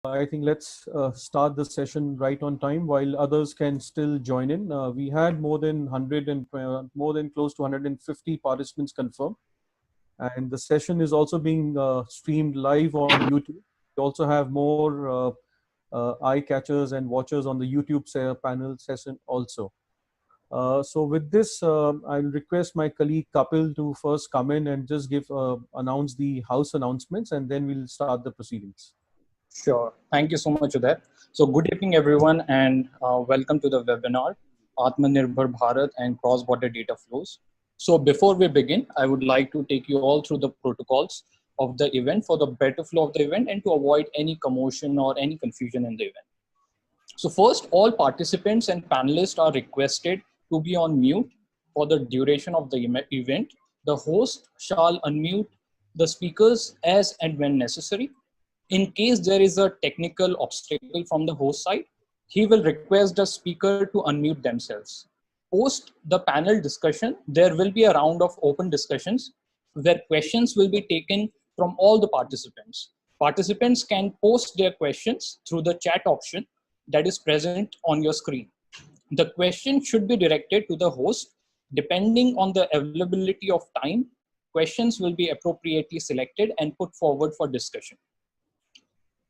I think let's start the session right on time while others can still join in. We had more than 100 and more than close to 150 participants confirmed, and the session is also being streamed live on YouTube. We also have more eye catchers and watchers on the YouTube panel session also. So with this, I'll request my colleague Kapil to first come in and just announce the house announcements, and then we'll start the proceedings. Sure. Thank you so much, Udai. So good evening, everyone, and welcome to the webinar, Aatmanirbhar Bharat and Cross-Border Data Flows. So before we begin, I would like to take you all through the protocols of the event for the better flow of the event and to avoid any commotion or any confusion in the event. So first, all participants and panelists are requested to be on mute for the duration of the event. The host shall unmute the speakers as and when necessary. In case there is a technical obstacle from the host side, he will request the speaker to unmute themselves. Post the panel discussion, there will be a round of open discussions where questions will be taken from all the participants. Participants can post their questions through the chat option that is present on your screen. The question should be directed to the host. Depending on the availability of time, questions will be appropriately selected and put forward for discussion.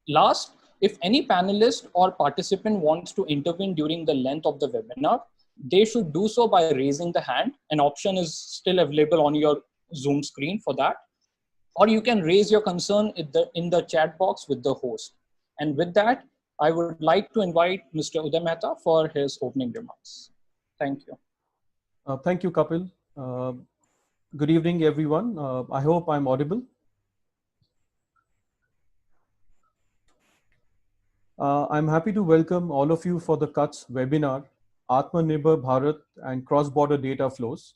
Last, if any panelist or participant wants to intervene during the length of the webinar, they should do so by raising the hand. An option is still available on your Zoom screen for that. Or you can raise your concern in the chat box with the host. And with that, I would like to invite Mr. Udai Mehta for his opening remarks. Thank you. Thank you, Kapil. Good evening, everyone. I hope I'm audible. I'm happy to welcome all of you for the CUTS webinar, Aatmanirbhar Bharat and Cross-Border Data Flows.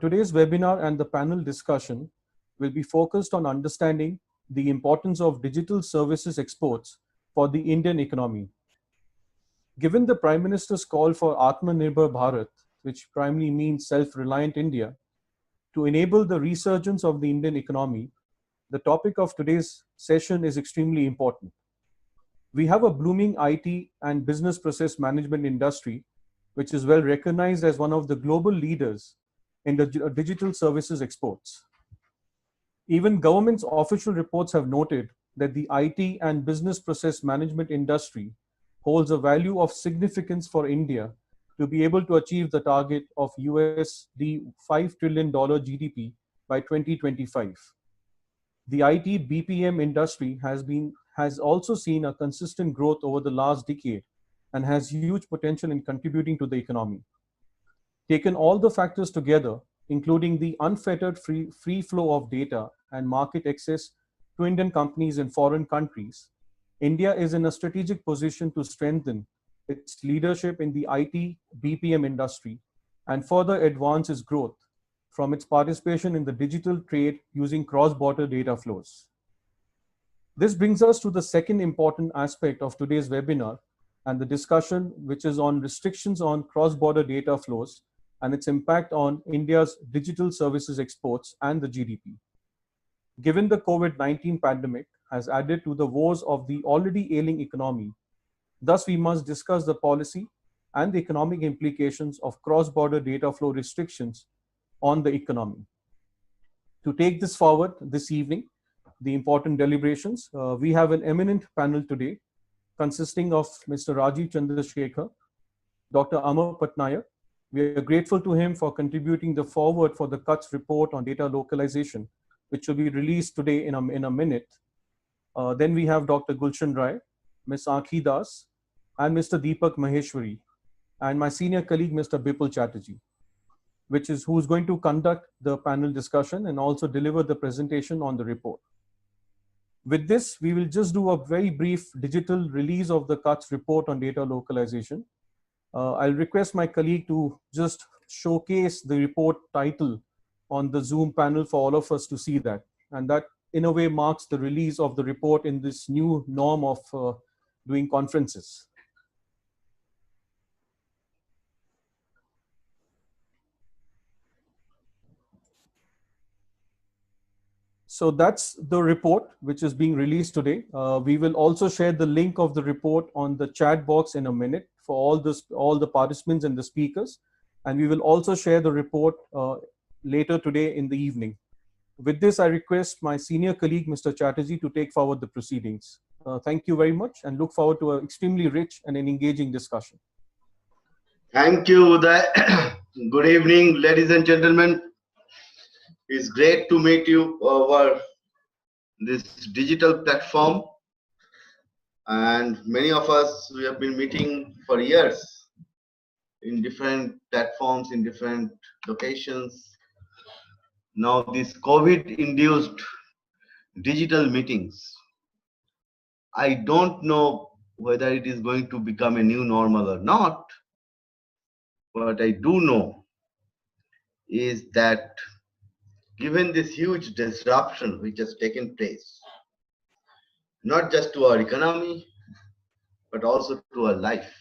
Today's webinar and the panel discussion will be focused on understanding the importance of digital services exports for the Indian economy. Given the Prime Minister's call for Aatmanirbhar Bharat, which primarily means self-reliant India, to enable the resurgence of the Indian economy, the topic of today's session is extremely important. We have a blooming IT and business process management industry, which is well recognized as one of the global leaders in the digital services exports. Even government's official reports have noted that the IT and business process management industry holds a value of significance for India to be able to achieve the target of USD $5 trillion GDP by 2025. The IT BPM industry has also seen a consistent growth over the last decade and has huge potential in contributing to the economy. Taken all the factors together, including the unfettered free flow of data and market access to Indian companies in foreign countries, India is in a strategic position to strengthen its leadership in the IT BPM industry and further advance its growth from its participation in the digital trade using cross-border data flows. This brings us to the second important aspect of today's webinar and the discussion, which is on restrictions on cross-border data flows and its impact on India's digital services exports and the GDP. Given the COVID-19 pandemic has added to the woes of the already ailing economy, thus we must discuss the policy and the economic implications of cross-border data flow restrictions on the economy. To take this forward this evening, the important deliberations, we have an eminent panel today consisting of Mr. Rajeev Chandrasekhar, Dr. Amar Patnaik. We are grateful to him for contributing the forward for the CUTS report on data localization, which will be released today in a minute. Then we have Dr. Gulshan, Ms. Ankhi, and Mr. Deepak Maheshwari, and my senior colleague, Mr. Bipul Chatterjee, who's going to conduct the panel discussion and also deliver the presentation on the report. With this, we will just do a very brief digital release of the CUTS report on data localization. I'll request my colleague to just showcase the report title on the Zoom panel for all of us to see that. And that in a way marks the release of the report in this new norm of doing conferences. So that's the report which is being released today. We will also share the link of the report on the chat box in a minute for all the participants and the speakers. And we will also share the report later today in the evening. With this, I request my senior colleague, Mr. Chatterjee, to take forward the proceedings. Thank you very much and look forward to an extremely rich and an engaging discussion. Thank you, Udai. Good evening, ladies and gentlemen. It's great to meet you over this digital platform. And many of us, we have been meeting for years in different platforms, in different locations. Now, these COVID-induced digital meetings, I don't know whether it is going to become a new normal or not. What I do know is that given this huge disruption which has taken place, not just to our economy, but also to our life,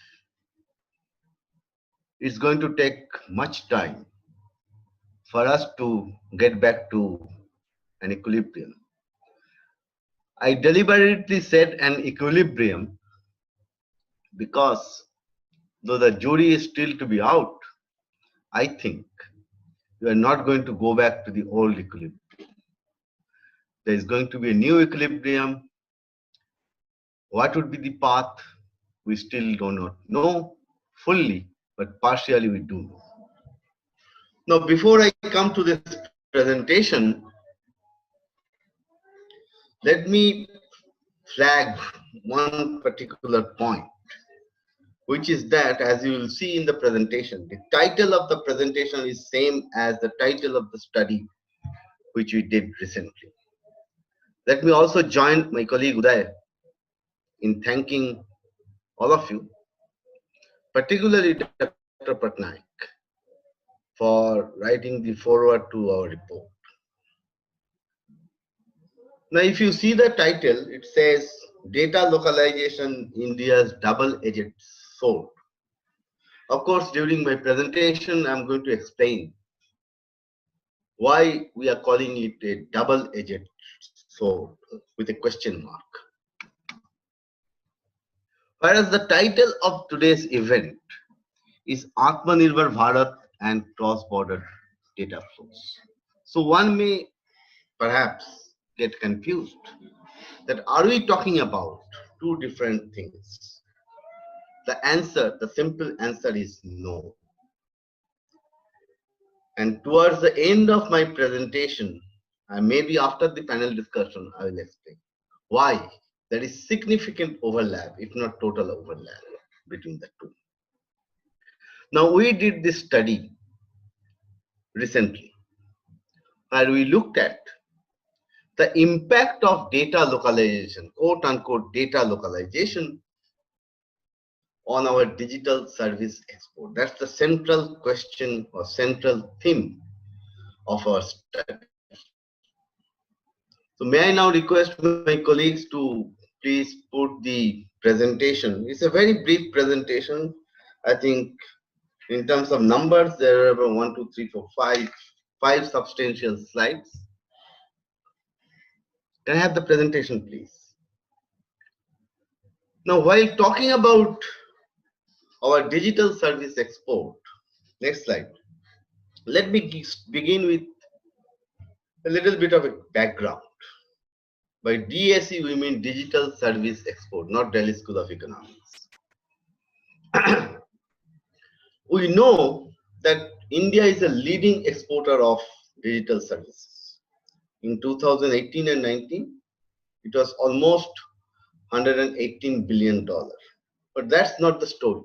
it's going to take much time for us to get back to an equilibrium. I deliberately said an equilibrium because though the jury is still to be out, I think we are not going to go back to the old equilibrium. There is going to be a new equilibrium. What would be the path? We still do not know fully, but partially we do know. Now, before I come to this presentation, let me flag one particular point, which is that, as you will see in the presentation, the title of the presentation is same as the title of the study which we did recently. Let me also join my colleague Udai in thanking all of you, particularly Dr. Patnaik, for writing the foreword to our report. Now, if you see the title, it says Data Localization, India's Double-Edged Sword. Of course, during my presentation, I'm going to explain why we are calling it a double-edged sword with a question mark. Whereas the title of today's event is Aatmanirbhar Bharat and cross-border data flows. So one may perhaps get confused that are we talking about two different things? The answer, the simple answer is no. And towards the end of my presentation, and maybe after the panel discussion, I will explain why there is significant overlap, if not total overlap, between the two. Now, we did this study recently where we looked at the impact of data localization, quote unquote data localization, on our digital service export. That's the central question or central theme of our study. So may I now request my colleagues to please put the presentation. It's a very brief presentation. I think in terms of numbers, there are about 1, 2, 3, 4, 5 substantial slides. Can I have the presentation, please? Now, while talking about our digital service export, next slide. Let me begin with a little bit of a background. By DSE, we mean Digital Service Export, not Delhi School of Economics. We know that India is a leading exporter of digital services. In 2018 and 19, it was almost $118 billion. But that's not the story.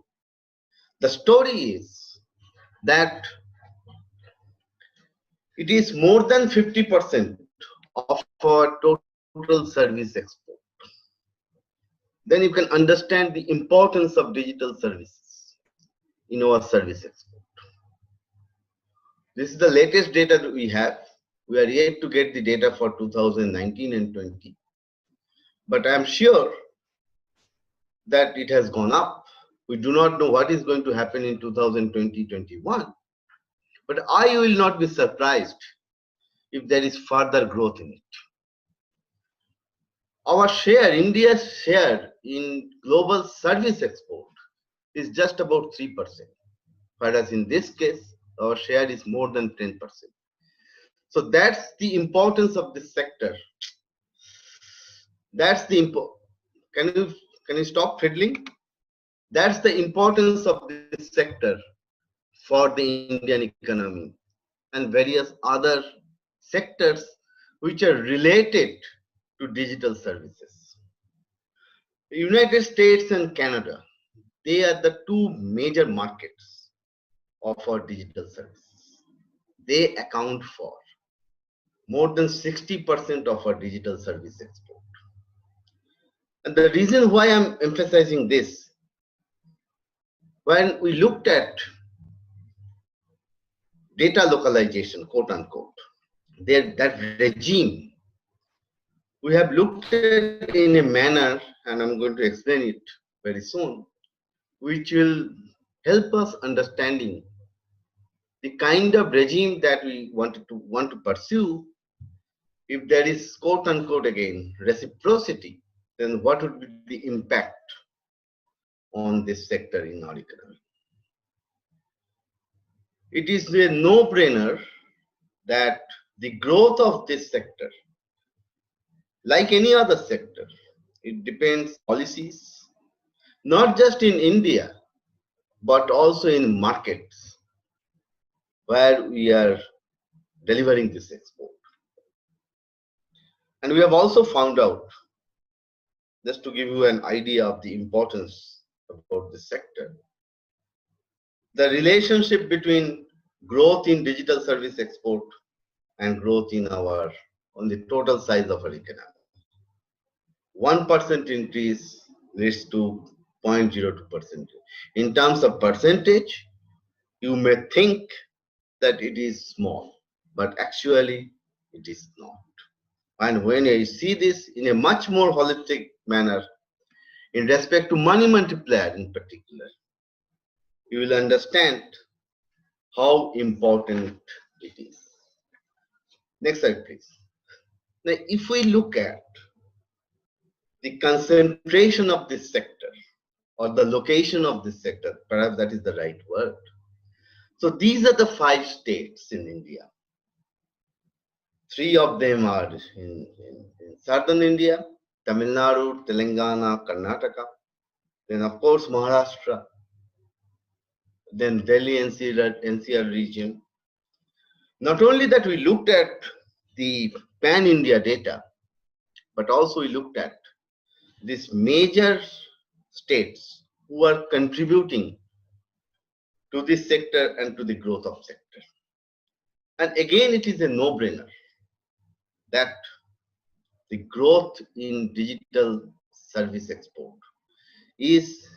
The story is that it is more than 50% of our total service export. Then you can understand the importance of digital services in our service export. This is the latest data that we have. We are yet to get the data for 2019 and 20. But I am sure that it has gone up. We do not know what is going to happen in 2020-21. But I will not be surprised if there is further growth in it. our share, India's share in global service export is just about 3%, whereas in this case, our share is more than 10%. So that's the importance of this sector. That's the can you stop fiddling? That's the importance of this sector for the Indian economy and various other sectors which are related to digital services. The United States and Canada, they are the two major markets of our digital services. They account for more than 60% of our digital service export. And the reason why I'm emphasizing this, when we looked at data localization, quote unquote, that regime, we have looked at in a manner, and I'm going to explain it very soon, which will help us understanding the kind of regime that we want to pursue. If there is, quote unquote, again, reciprocity, then what would be the impact on this sector in our economy? It is a no-brainer that the growth of this sector, like any other sector, it depends on policies, not just in India, but also in markets where we are delivering this export. And we have also found out, just to give you an idea of the importance about this sector, the relationship between growth in digital service export and growth in on the total size of our economy. 1% increase leads to 0.02%. In terms of percentage, you may think that it is small, but actually it is not. And when you see this in a much more holistic manner, in respect to money multiplier in particular, you will understand how important it is. Next slide, please. Now, if we look at the concentration of this sector or the location of this sector, perhaps that is the right word. So these are the 5 states in India. 3 of them are in southern India: Tamil Nadu, Telangana, Karnataka. Then of course Maharashtra. Then Delhi NCR region. Not only that, we looked at the pan-India data, but also we looked at these major states who are contributing to this sector and to the growth of sector. And again, it is a no-brainer that the growth in digital service export is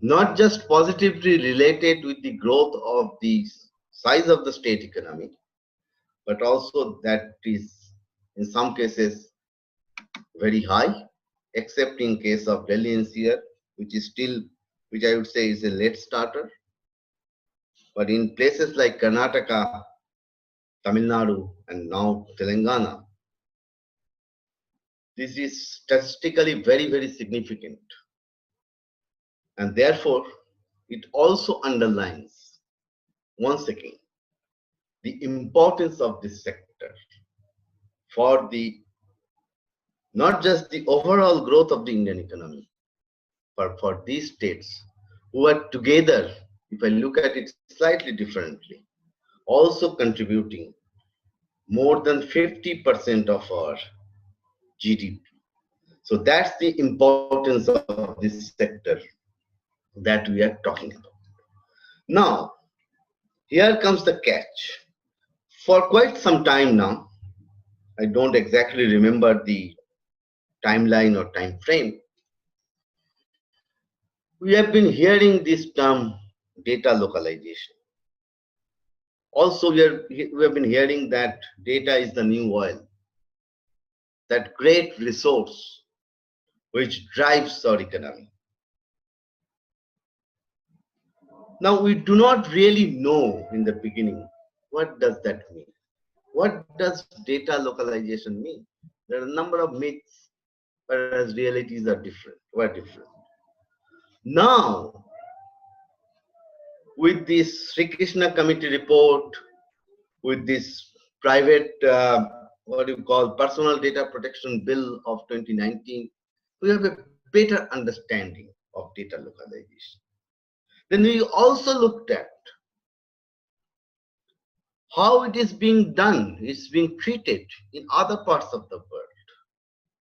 not just positively related with the growth of the size of the state economy, but also that is in some cases very high, except in case of Delhi NCR, which I would say is a late starter. But in places like Karnataka, Tamil Nadu, and now Telangana, this is statistically very, very significant. And therefore, it also underlines, once again, the importance of this sector for not just the overall growth of the Indian economy, but for these states who are together, if I look at it slightly differently, also contributing more than 50% of our GDP. So that's the importance of this sector that we are talking about. Now, here comes the catch. For quite some time now, I don't exactly remember the timeline or time frame, we have been hearing this term data localization. Also, we have been hearing that data is the new oil, that great resource which drives our economy. Now, we do not really know in the beginning, what does that mean? What does data localization mean? There are a number of myths whereas realities are different, were different. Now, with this Sri Krishna Committee report, with this private, what you call Personal Data Protection Bill of 2019, we have a better understanding of data localization. Then we also looked at how it is being done, it's being treated in other parts of the world.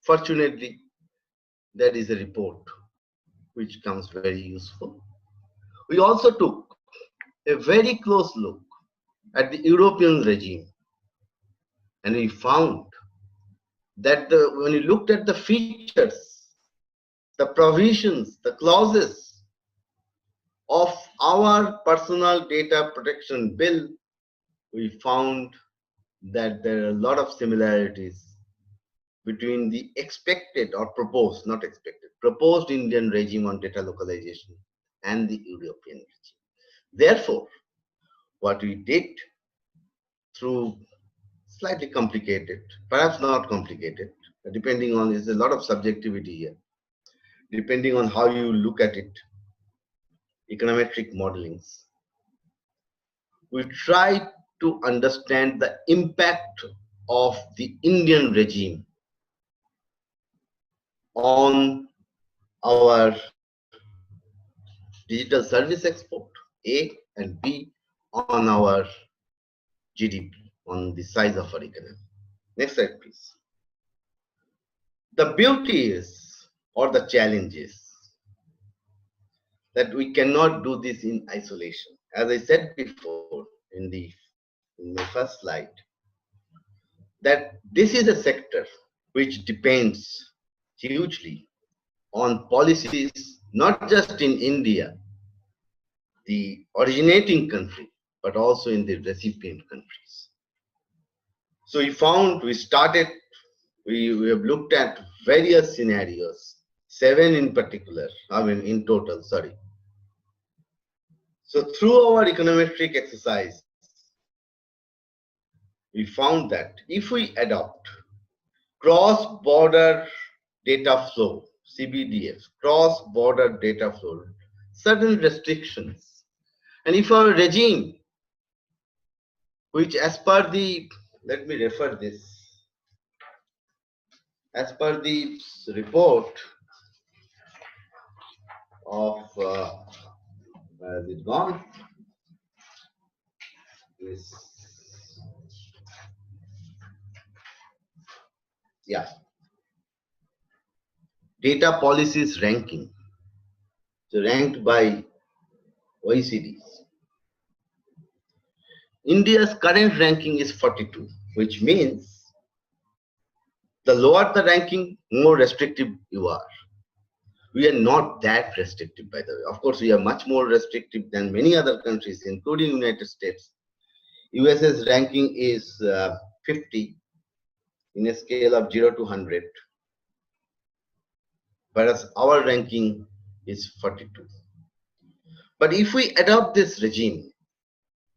Fortunately, there is a report which comes very useful. We also took a very close look at the European regime, and we found that when you looked at the features, the provisions, the clauses of our Personal Data Protection Bill, we found that there are a lot of similarities between the expected or proposed, not expected, proposed Indian regime on data localization and the European regime. Therefore, what we did through slightly complicated, perhaps not complicated, depending on, there's a lot of subjectivity here, depending on how you look at it, econometric modelings. We try to understand the impact of the Indian regime on our digital service export, A, and B, on our GDP, on the size of our economy. Next slide, please. The beauty is, or the challenge is, that we cannot do this in isolation. As I said before in my first slide, that this is a sector which depends hugely on policies, not just in India, the originating country, but also in the recipient countries. So we have looked at various scenarios, 7 in particular, in total, sorry. So through our econometric exercise, we found that if we adopt cross-border data flow, CBDF, cross-border data flow, certain restrictions, and if our regime, which as per the, let me refer this, as per the report of, where has it gone? This, yeah, data policies ranking, so ranked by OECDs. India's current ranking is 42, which means the lower the ranking, more restrictive you are. We are not that restrictive, by the way. Of course, we are much more restrictive than many other countries, including United States. US's ranking is 50 in a scale of 0 to 100, whereas our ranking is 42. But if we adopt this regime,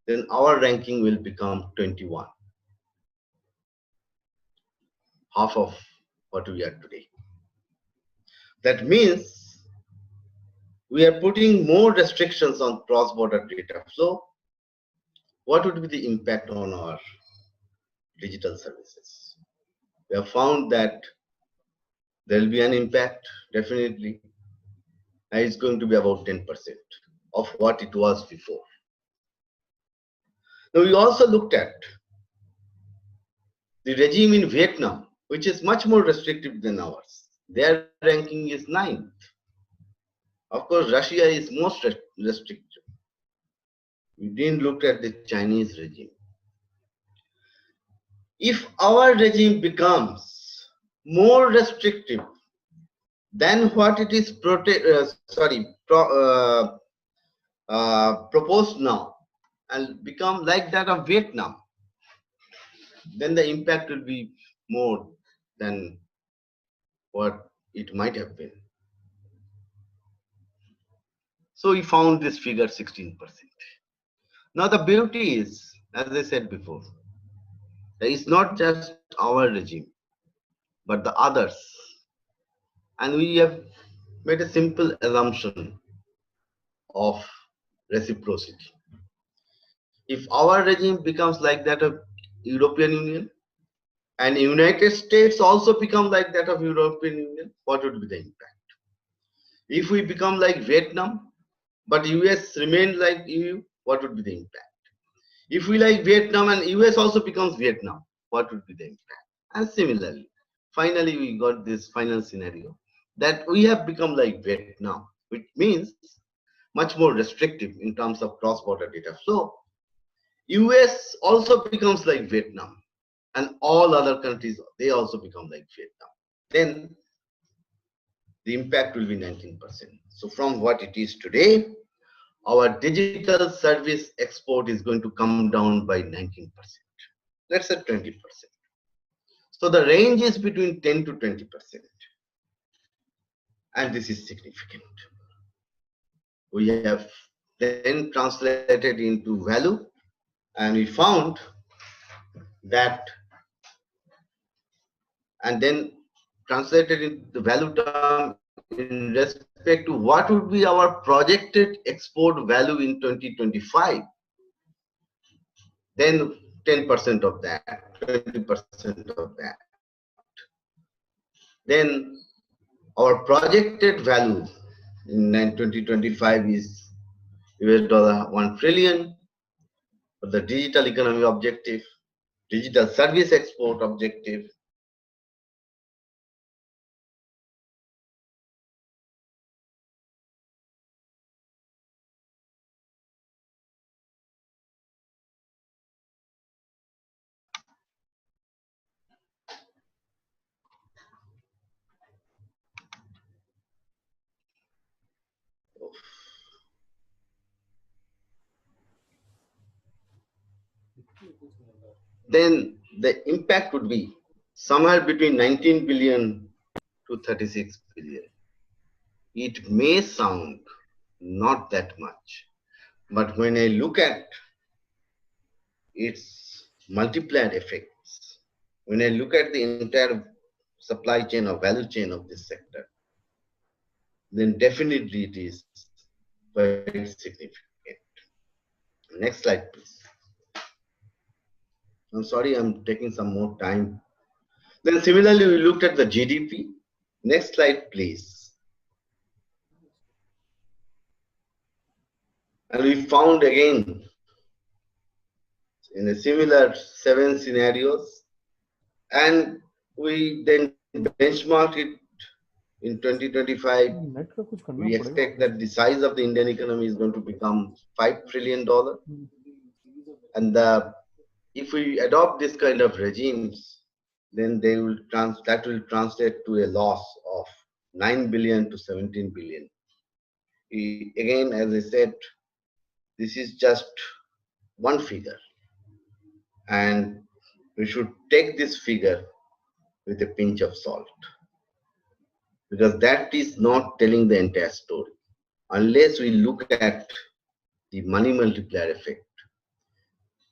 then our ranking will become 21, half of what we are today. That means we are putting more restrictions on cross-border data flow. What would be the impact on our digital services? We have found that there will be an impact, definitely, and it's going to be about 10% of what it was before. Now, we also looked at the regime in Vietnam, which is much more restrictive than ours. Their ranking is 9th. Of course, Russia is most restrictive. We didn't look at the Chinese regime. If our regime becomes more restrictive than what it is proposed now, and become like that of Vietnam, then the impact will be more than what it might have been. So we found this figure 16%. Now the beauty is, as I said before, that it's not just our regime, but the others And we have made a simple assumption of reciprocity. If our regime becomes like that of European Union and United States also become like that of European Union, what would be the impact? If we become like Vietnam, but US remain like EU, what would be the impact? If we like Vietnam and US also becomes Vietnam, what would be the impact? And similarly, finally we got this final scenario that we have become like Vietnam, which means much more restrictive in terms of cross-border data flow. US also becomes like Vietnam, and all other countries, they also become like Vietnam. Then the impact will be 19%. So from what it is today, our digital service export is going to come down by 19%. Let's say 20%. So the range is between 10 to 20%. And this is significant. We have then translated into value, and we found that, and then translated into the value term in respect to what would be our projected export value in 2025. Then 10% of that, 20% of that. Then our projected value in 2025 is $1 trillion for the digital economy objective, digital service export objective. Then the impact would be somewhere between 19 billion to 36 billion. It may sound not that much, but when I look at its multiplier effects, when I look at the entire supply chain or value chain of this sector, then definitely it is quite significant. Next slide, please. I'm sorry, I'm taking some more time. Then similarly, we looked at the GDP. Next slide, please. And we found again in a similar 7 scenarios, and we then benchmarked it in 2025. We expect that the size of the Indian economy is going to become $5 trillion. And if we adopt this kind of regimes, then that will translate to a loss of 9 billion to 17 billion. Again, as I said, this is just one figure, and we should take this figure with a pinch of salt, because that is not telling the entire story. Unless we look at the money multiplier effect,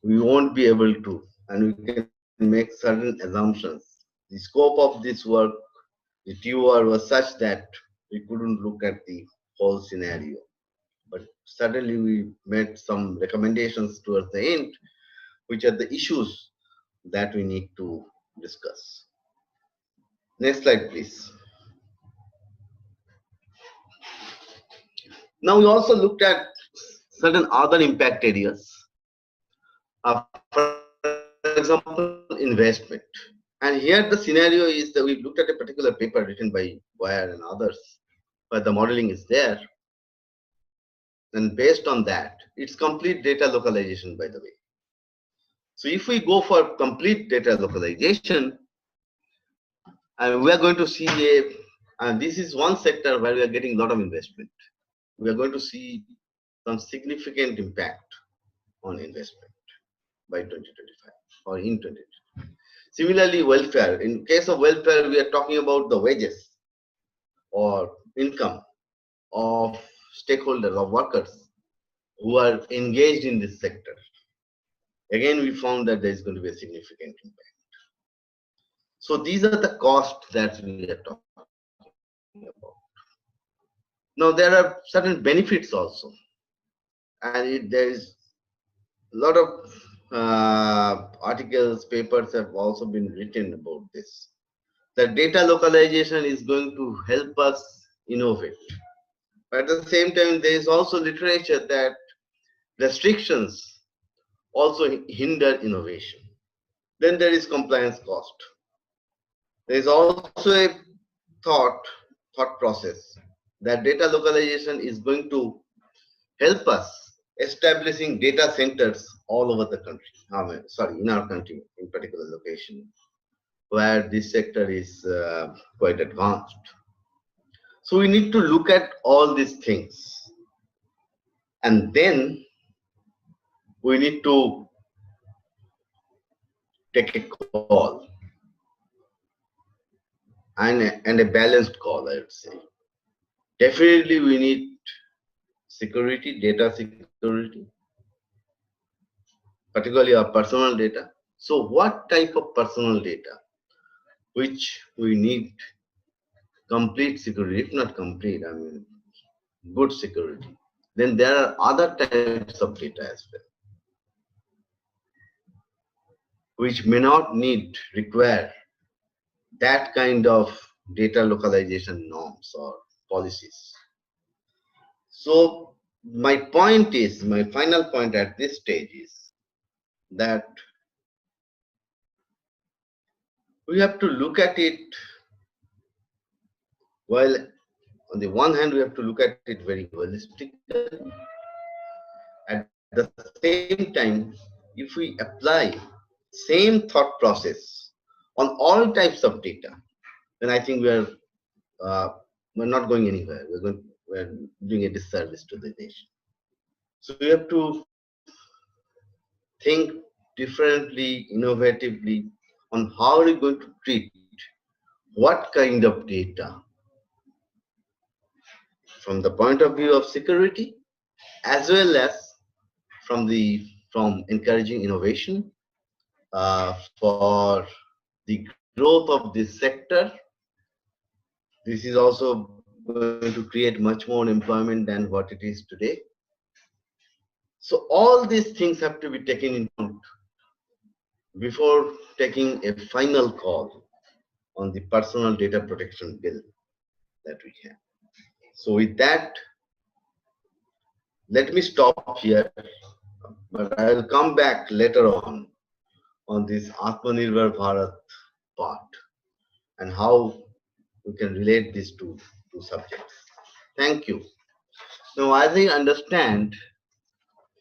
we won't be able to, and we can make certain assumptions. The scope of this work, the TOR was such that we couldn't look at the whole scenario. But certainly we made some recommendations towards the end, which are the issues that we need to discuss. Next slide, please. Now we also looked at certain other impact areas. For example, investment. And here the scenario is that we looked at a particular paper written by Wire and others, but the modeling is there. And based on that, it's complete data localization, by the way. So if we go for complete data localization, and we are going to see and this is one sector where we are getting a lot of investment. We are going to see some significant impact on investment by 2025 or in 2025. Similarly, welfare. In case of welfare, we are talking about the wages or income of stakeholders, of workers who are engaged in this sector. Again, we found that there is going to be a significant impact. So these are the costs that we are talking about. about. Now, there are certain benefits also, and there is a lot of articles, papers have also been written about this. The data localization is going to help us innovate. But at the same time, there is also literature that restrictions also hinder innovation. Then there is compliance cost. There is also a thought process that data localization is going to help us establishing data centers all over the country. In our country, in particular location, where this sector is quite advanced. So we need to look at all these things, and then we need to take a call, and a balanced call, I would say. Definitely we need security, data security, particularly our personal data. So what type of personal data which we need complete security, if not complete, I mean good security. Then there are other types of data as well, which may not require that kind of data localization norms or policies. So my final point at this stage is that we have to look at it, while on the one hand we have to look at it very holistically. At the same time, if we apply same thought process on all types of data, then I think we're not going anywhere. We're doing a disservice to the nation. So we have to think differently, innovatively on how we're going to treat what kind of data from the point of view of security, as well as from encouraging innovation for the growth of this sector. This is also going to create much more employment than what it is today. So all these things have to be taken into account before taking a final call on the personal data protection bill that we have. So with that, let me stop here, but I will come back later on this Aatmanirbhar Bharat part and how we can relate these two subjects. Thank you. Now, as I understand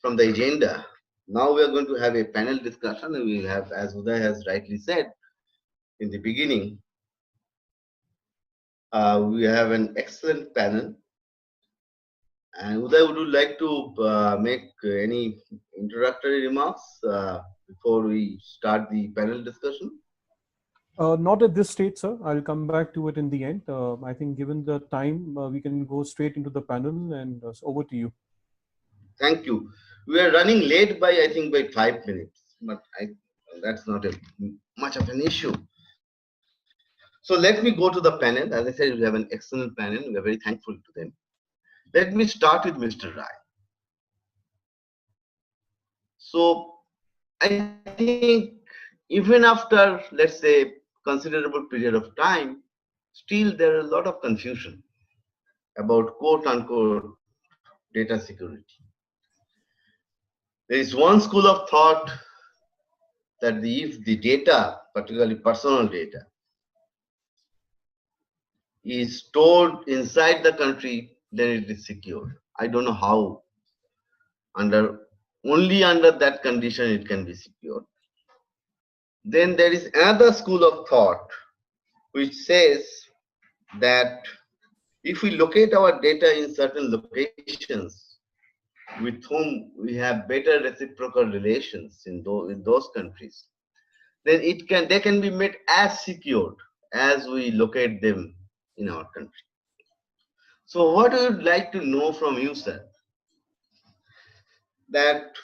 from the agenda, now we are going to have a panel discussion, and we have, as Udai has rightly said in the beginning, we have an excellent panel. And Udai, would you like to make any introductory remarks before we start the panel discussion? Not at this stage, sir. I'll come back to it in the end. I think given the time, we can go straight into the panel, and over to you. Thank you. We are running late by, I think, by 5 minutes, but that's not much of an issue. So let me go to the panel. As I said, we have an excellent panel. We are very thankful to them. Let me start with Mr. Rai. So I think even after, let's say, considerable period of time, still there is a lot of confusion about quote-unquote data security. There is one school of thought that if the data, particularly personal data, is stored inside the country, then it is secure. I don't know how. Only under that condition it can be secured. Then there is another school of thought which says that if we locate our data in certain locations with whom we have better reciprocal relations in those countries, then they can be made as secured as we locate them in our country. So what I would like to know from you, sir, that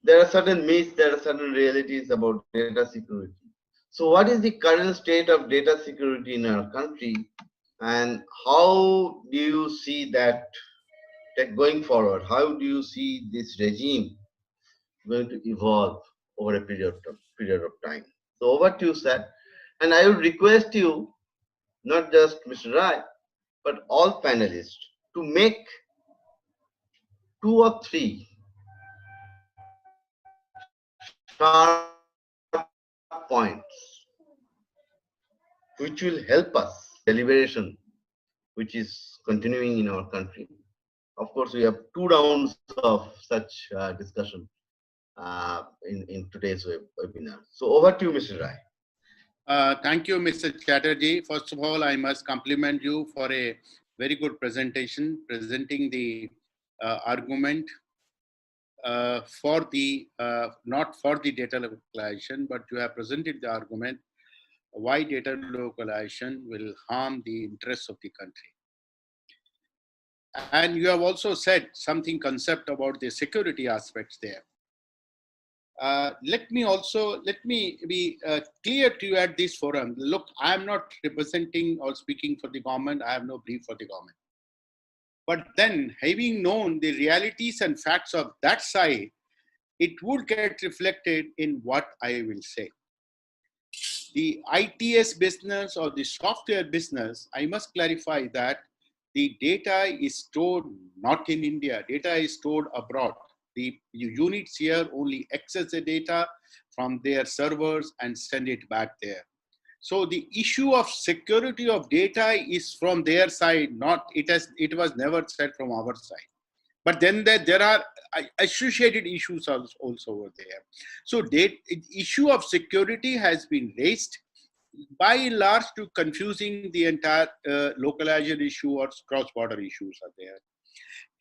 there are certain myths, there are certain realities about data security. So what is the current state of data security in our country, And how do you see that going forward? How do you see this regime going to evolve over a period of time? So over to you, sir. And I would request you, not just Mr. Rai, but all panelists, to make two or three sharp points which will help us deliberation which is continuing in our country. Of course, we have two rounds of such discussion in today's webinar. So over to you, Mr. Rai. Thank you, Mr. Chatterjee. First of all, I must compliment you for a very good presentation, presenting the argument for the, not for the data localization, but you have presented the argument why data localization will harm the interests of the country. And you have also said something concept about the security aspects there. Let me be clear to you at this forum. Look, I am not representing or speaking for the government. I have no brief for the government. But then, having known the realities and facts of that side, it would get reflected in what I will say. The ITS business or the software business, I must clarify that the data is stored not in India. Data is stored abroad. The units here only access the data from their servers and send it back there. So the issue of security of data is from their side, not it was never said from our side. But then there are associated issues also over there. So the issue of security has been raised by and large to confusing the entire localization issue or cross-border issues are there.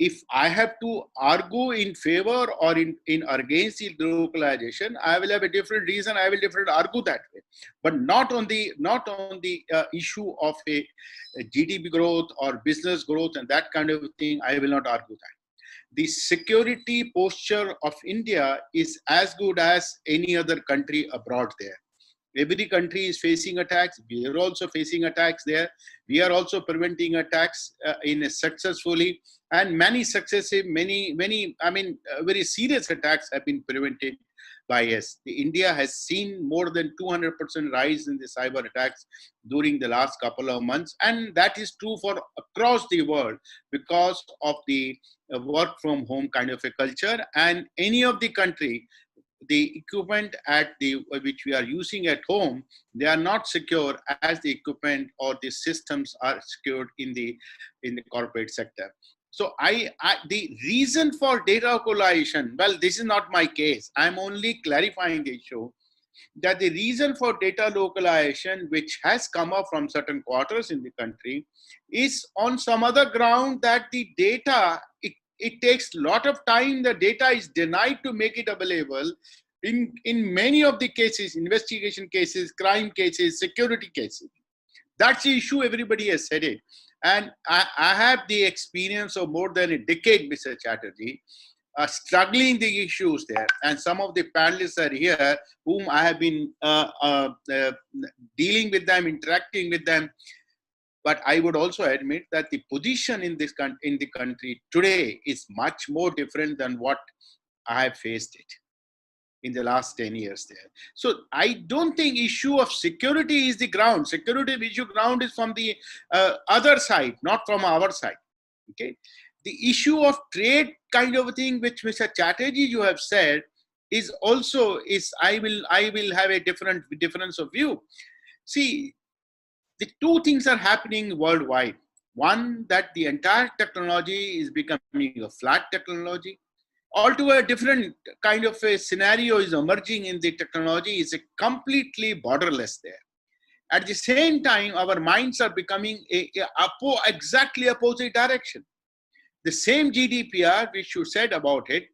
If I have to argue in favor or in against the localization, I will have a different reason. I will argue that way, but not on the issue of a GDP growth or business growth and that kind of thing. I will not argue that. The security posture of India is as good as any other country abroad there. Every country is facing attacks. We are also facing attacks there. We are also preventing attacks successfully, and many successive, very serious attacks have been prevented by us. India has seen more than 200% rise in the cyber attacks during the last couple of months, and that is true for across the world because of the work from home kind of a culture. And any of the country, the equipment which we are using at home, they are not secure as the equipment or the systems are secured in the corporate sector. So the reason for data localization, well, this is not my case. I'm only clarifying the issue that the reason for data localization, which has come up from certain quarters in the country, is on some other ground that the data, it takes a lot of time. The data is denied to make it available in many of the cases, investigation cases, crime cases, security cases. That's the issue. Everybody has said it. And I have the experience of more than a decade, Mr. Chatterjee, struggling the issues there. And some of the panelists are here, whom I have been dealing with them, interacting with them. But I would also admit that the position in the country today is much more different than what I have faced it in the last 10 years there. So I don't think issue of security is the ground. Security issue ground is from the other side, not from our side. Okay. The issue of trade kind of a thing, which Mr. Chatterjee you have said, is also I will have a difference of view. See, the two things are happening worldwide. One, that the entire technology is becoming a flat technology. Altogether different kind of a scenario is emerging in the technology, is a completely borderless there. At the same time, our minds are becoming exactly opposite direction. The same GDPR, which you said about it,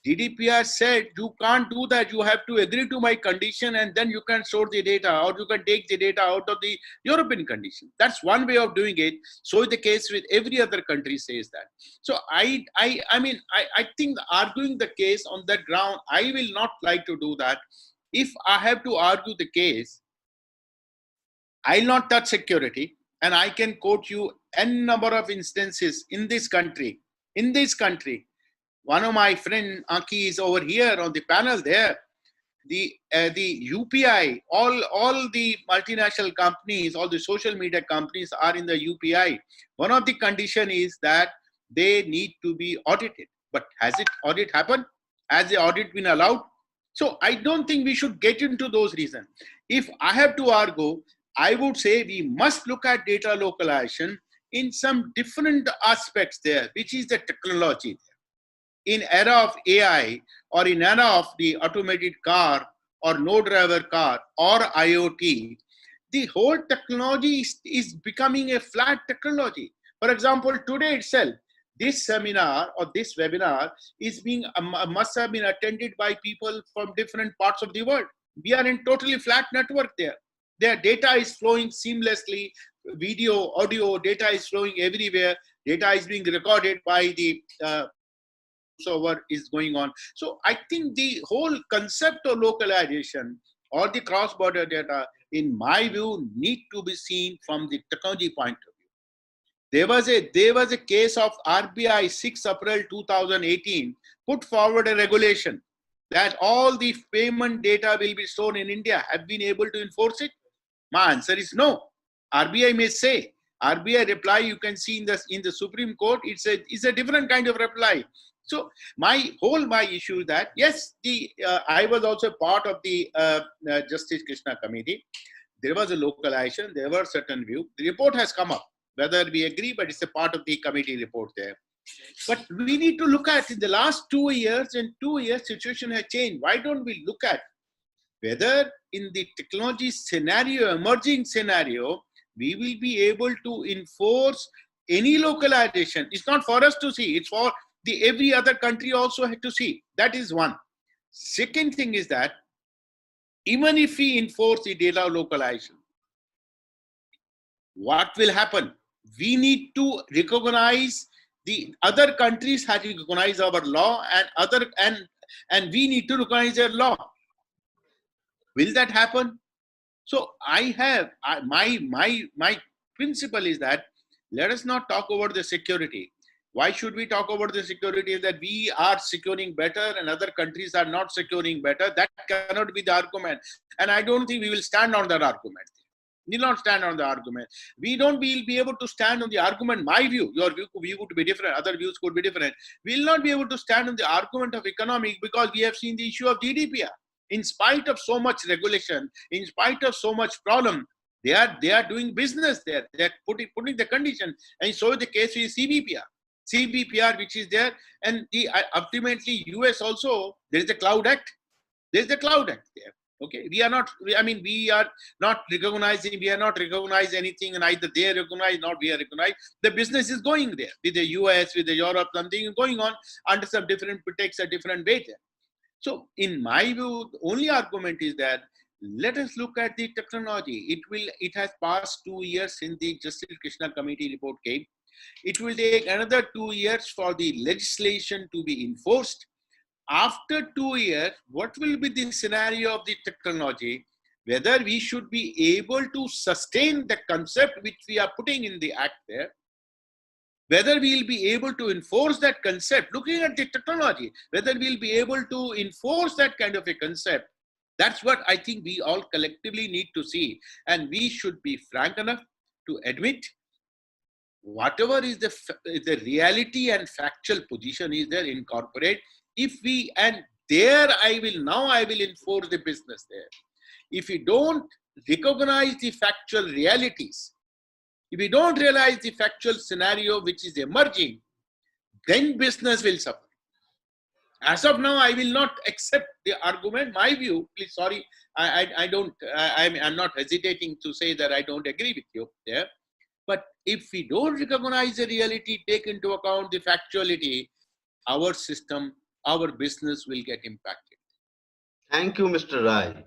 GDPR said you can't do that. You have to agree to my condition and then you can store the data, or you can take the data out of the European condition. That's one way of doing it. So the case with every other country says that. So I think arguing the case on that ground, I will not like to do that. If I have to argue the case, I'll not touch security. And I can quote you n number of instances in this country. In this country, one of my friend Ankhi is over here on the panel there. The UPI, all the multinational companies, all the social media companies are in the UPI. One of the condition is that they need to be audited. But has audit happened? Has the audit been allowed? So I don't think we should get into those reasons. If I have to argue, I would say we must look at data localization in some different aspects there, which is the technology. In era of AI or in era of the automated car or no driver car or IoT, the whole technology is becoming a flat technology. For example, today itself, this seminar or this webinar is being must have been attended by people from different parts of the world. We are in totally flat network there. Their data is flowing seamlessly. Video, audio, data is flowing everywhere. Data is being recorded by the over is going on. So I think the whole concept of localization or the cross-border data, in my view, need to be seen from the technology point of view. There was a case of RBI 6 April 2018 put forward a regulation that all the payment data will be stored in India. Have been able to enforce it? My answer is no. RBI may say. RBI reply you can see in the Supreme Court. It's a different kind of reply. So my issue is that yes, I was also part of the Justice Krishna committee. There was a localization. There were certain views. The report has come up. Whether we agree, but it's a part of the committee report there. But we need to look at in the last 2 years. In 2 years, situation has changed. Why don't we look at whether in the technology scenario, emerging scenario, we will be able to enforce any localization. It's not for us to see. It's for every other country also had to see. That is one. Second thing is that even if we enforce the data localization, what will happen? We need to recognize the other countries have to recognize our law and we need to recognize their law. Will that happen? So my principle is that let us not talk about the security. Why should we talk about the security? That we are securing better and other countries are not securing better. That cannot be the argument. And I don't think we will stand on that argument. We will not stand on the argument. We will be able to stand on the argument. My view, your view could be different. Other views could be different. We will not be able to stand on the argument of economic because we have seen the issue of GDPR. In spite of so much regulation, in spite of so much problem, they are doing business there. They are putting the condition. And so the case is CBPR, which is there, and ultimately US also, there is the Cloud Act. There is the Cloud Act there. Okay, we are not recognizing, we are not recognize anything, and either they recognize, not we are recognized. The business is going there with the US, with the Europe, something is going on under some different pretext, a different way there. So in my view, the only argument is that let us look at the technology. It has passed 2 years since the Justice Krishna Committee report came. It will take another 2 years for the legislation to be enforced. After 2 years, what will be the scenario of the technology? Whether we should be able to sustain the concept which we are putting in the act there, whether we will be able to enforce that concept, looking at the technology, whether we will be able to enforce that kind of a concept. That's what I think we all collectively need to see. And we should be frank enough to admit whatever is the reality and factual position is there, incorporate. And there I will enforce the business there. If we don't recognize the factual realities, if we don't realize the factual scenario which is emerging, then business will suffer. As of now, I will not accept the argument. My view, please, sorry, I'm not hesitating to say that I don't agree with you there. But if we don't recognize the reality, take into account the factuality, our system, our business will get impacted. Thank you, Mr. Rai.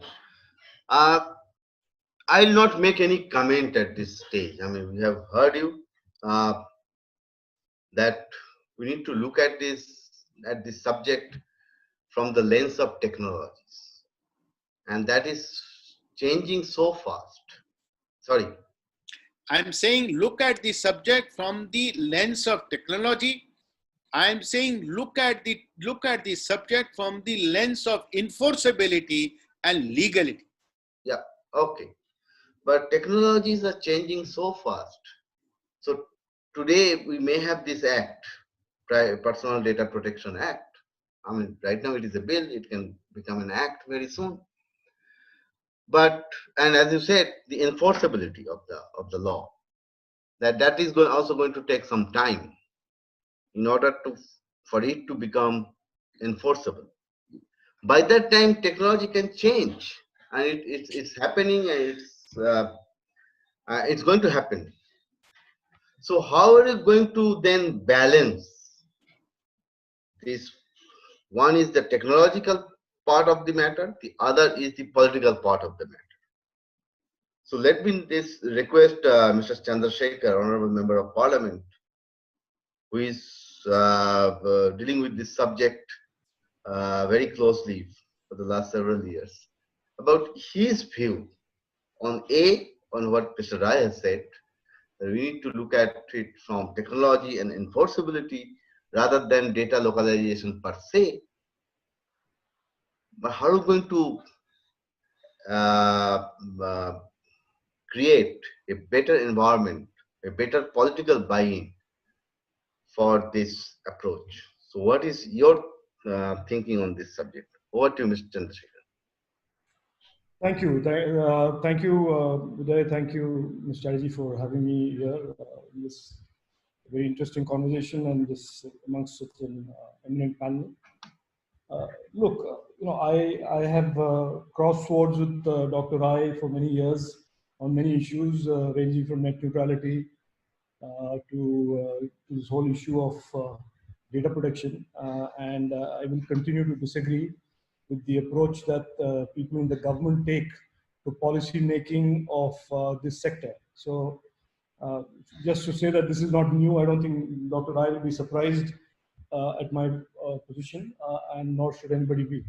I'll not make any comment at this stage. I mean, we have heard you that we need to look at this subject from the lens of technologies, and that is changing so fast. Sorry. I'm saying look at the subject from the lens of technology. I'm saying look at the subject from the lens of enforceability and legality. Yeah, okay. But technologies are changing so fast. So today we may have this act, Personal Data Protection Act. I mean, right now it is a bill, it can become an act very soon. But, and as you said, the enforceability of the law, that is also going to take some time in order for it to become enforceable. By that time, technology can change, and it's happening, and it's going to happen. So how are you going to then balance this? One is the technological part of the matter, the other is the political part of the matter. So let me request Mr. Chandrasekhar, Honorable Member of Parliament, who is dealing with this subject very closely for the last several years, about his view on what Mr. Rai has said. That we need to look at it from technology and enforceability rather than data localization per se. But how are we going to create a better environment, a better political buy-in for this approach? So what is your thinking on this subject? Over to you, Mr. Chandrasekhar. Thank you. Thank you, Udai. Thank you, Ms. Chatterjee, for having me here in this very interesting conversation and this amongst such an eminent panel. Look, I have crossed swords with Dr. Rai for many years on many issues, ranging from net neutrality to this whole issue of data protection. And I will continue to disagree with the approach that people in the government take to policy making of this sector. So just to say that this is not new, I don't think Dr. Rai will be surprised at my position, and nor should anybody be.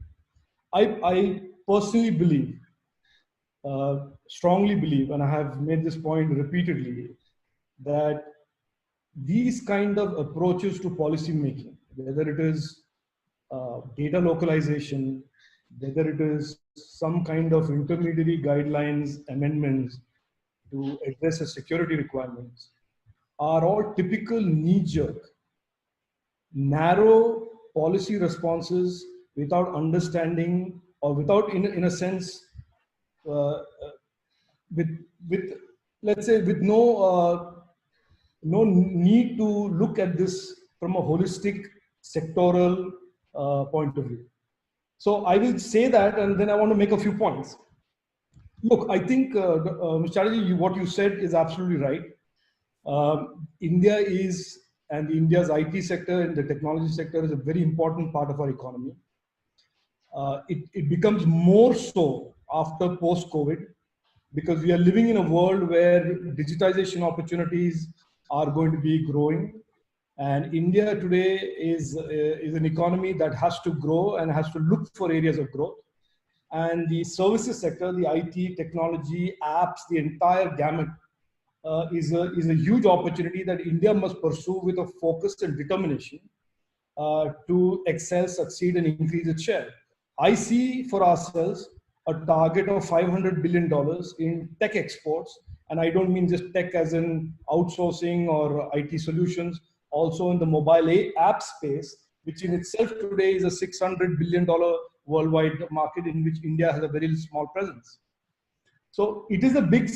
I personally believe, strongly believe, and I have made this point repeatedly, that these kind of approaches to policy making, whether it is data localization, whether it is some kind of intermediary guidelines amendments to address the security requirements, are all typical knee-jerk, narrow policy responses without understanding, or without, in a sense, with let's say, with no need to look at this from a holistic sectoral point of view. So I will say that, and then I want to make a few points. Look, I think, Mr. Chatterjee, what you said is absolutely right. India is, and India's IT sector and the technology sector is a very important part of our economy. It becomes more so after post-COVID, because we are living in a world where digitization opportunities are going to be growing. And India today is an economy that has to grow and has to look for areas of growth. And the services sector, the IT, technology, apps, the entire gamut is a huge opportunity that India must pursue with a focus and determination to excel, succeed, and increase its share. I see for ourselves a target of $500 billion in tech exports. And I don't mean just tech as in outsourcing or IT solutions, also in the mobile app space, which in itself today is a $600 billion worldwide market in which India has a very small presence. So it is a big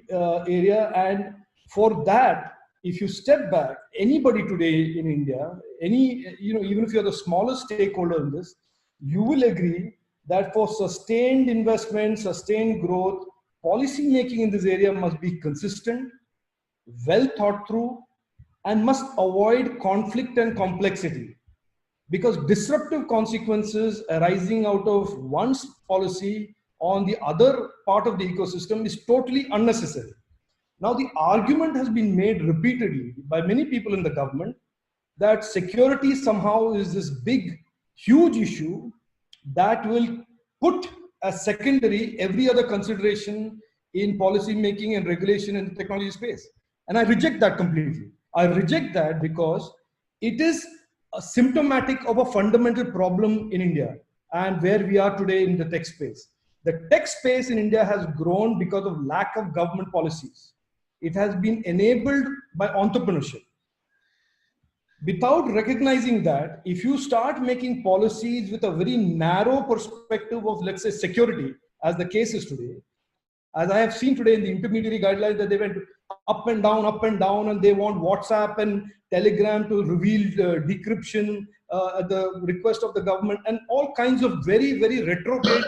area. And for that, if you step back, anybody today in India, even if you're the smallest stakeholder in this, you will agree that for sustained investment, sustained growth, policy making in this area must be consistent, well thought through, and must avoid conflict and complexity, because disruptive consequences arising out of one's policy on the other part of the ecosystem is totally unnecessary. Now, the argument has been made repeatedly by many people in the government that security somehow is this big, huge issue that will put as secondary every other consideration in policy making and regulation in the technology space. And I reject that completely. I reject that because it is symptomatic of a fundamental problem in India and where we are today in the tech space. The tech space in India has grown because of lack of government policies. It has been enabled by entrepreneurship. Without recognizing that, if you start making policies with a very narrow perspective of, let's say, security, as the case is today, as I have seen today in the intermediary guidelines that they went up and down, and they want WhatsApp and Telegram to reveal decryption at the request of the government, and all kinds of very, very retrograde.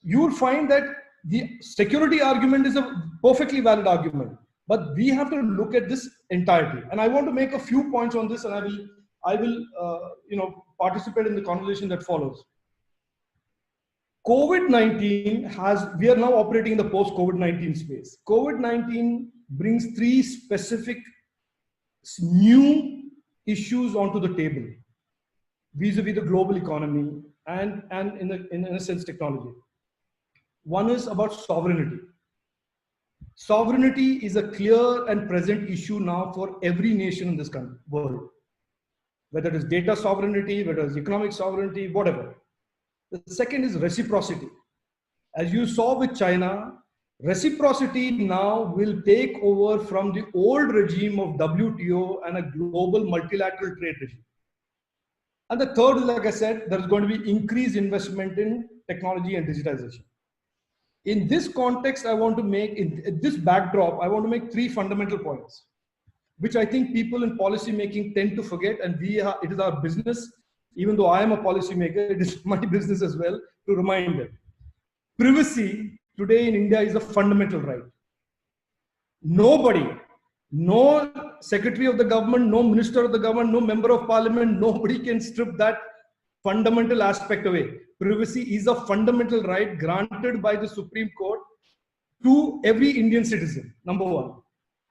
You will find that the security argument is a perfectly valid argument, but we have to look at this entirety. And I want to make a few points on this, and I will participate in the conversation that follows. COVID-19 we are now operating in the post-COVID-19 space. COVID-19 brings three specific new issues onto the table vis-a-vis the global economy and in a sense technology. One is about sovereignty. Sovereignty is a clear and present issue now for every nation in this world, whether it is data sovereignty, whether it is economic sovereignty, whatever. The second is reciprocity. As you saw with China, reciprocity now will take over from the old regime of WTO and a global multilateral trade regime. And the third is, like I said, there is going to be increased investment in technology and digitization. In this context, I want to make, in this backdrop, I want to make three fundamental points, which I think people in policy making tend to forget, and it is our business, even though I am a policy maker, it is my business as well to remind them. Privacy today in India is a fundamental right. Nobody, no secretary of the government, no minister of the government, no member of parliament, nobody can strip that fundamental aspect away. Privacy is a fundamental right granted by the Supreme Court to every Indian citizen, number one.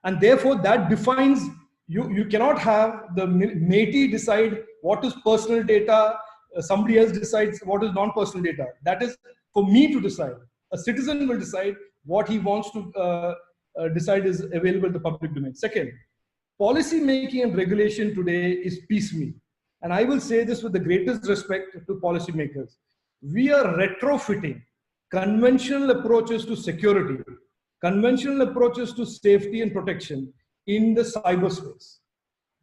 And therefore that defines, you cannot have the Mehta decide what is personal data, somebody else decides what is non-personal data. That is for me to decide. A citizen will decide what he wants to decide is available in the public domain. Second, policy making and regulation today is piecemeal. And I will say this with the greatest respect to policymakers. We are retrofitting conventional approaches to security, conventional approaches to safety and protection in the cyberspace.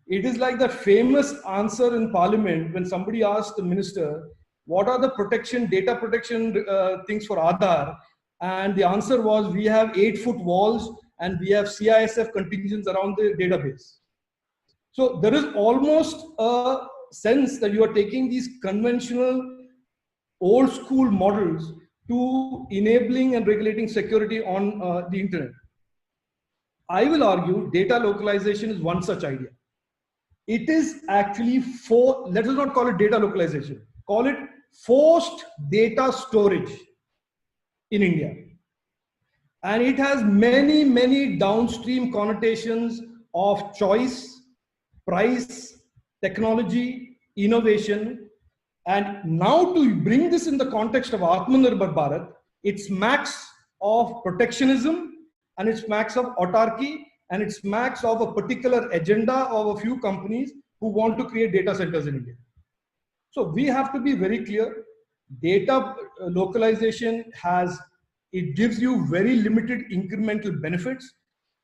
It is like that famous answer in Parliament when somebody asked the minister, what are the data protection things for Aadhaar? And the answer was, we have 8-foot walls and we have CISF contingents around the database. So there is almost a sense that you are taking these conventional old school models to enabling and regulating security on the internet. I will argue data localization is one such idea. It is actually let us not call it data localization, call it forced data storage in India. And it has many, many downstream connotations of choice, price, technology, innovation. And now to bring this in the context of Aatmanirbhar Bharat, it smacks of protectionism and it smacks of autarky and it smacks of a particular agenda of a few companies who want to create data centers in India. So we have to be very clear. Data localization it gives you very limited incremental benefits.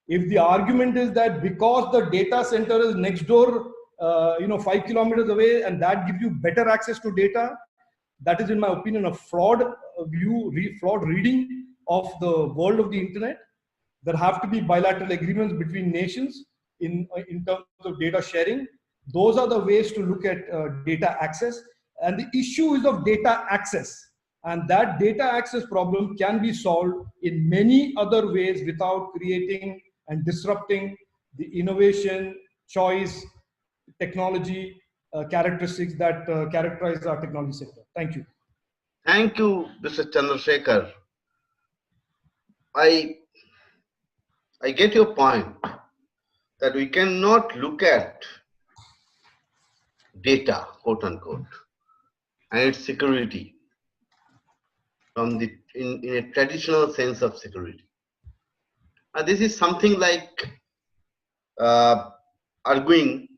If the argument is that because the data center is next door, 5 kilometers away, and that gives you better access to data, that is, in my opinion, a flawed flawed reading of the world of the internet. There have to be bilateral agreements between nations in terms of data sharing. Those are the ways to look at data access. And the issue is of data access. And that data access problem can be solved in many other ways without creating and disrupting the innovation, choice, technology characteristics that characterize our technology sector. Thank you. Thank you, Mr. Chandrasekhar. I get your point that we cannot look at data, quote unquote, and its security from the in a traditional sense of security. This is something like arguing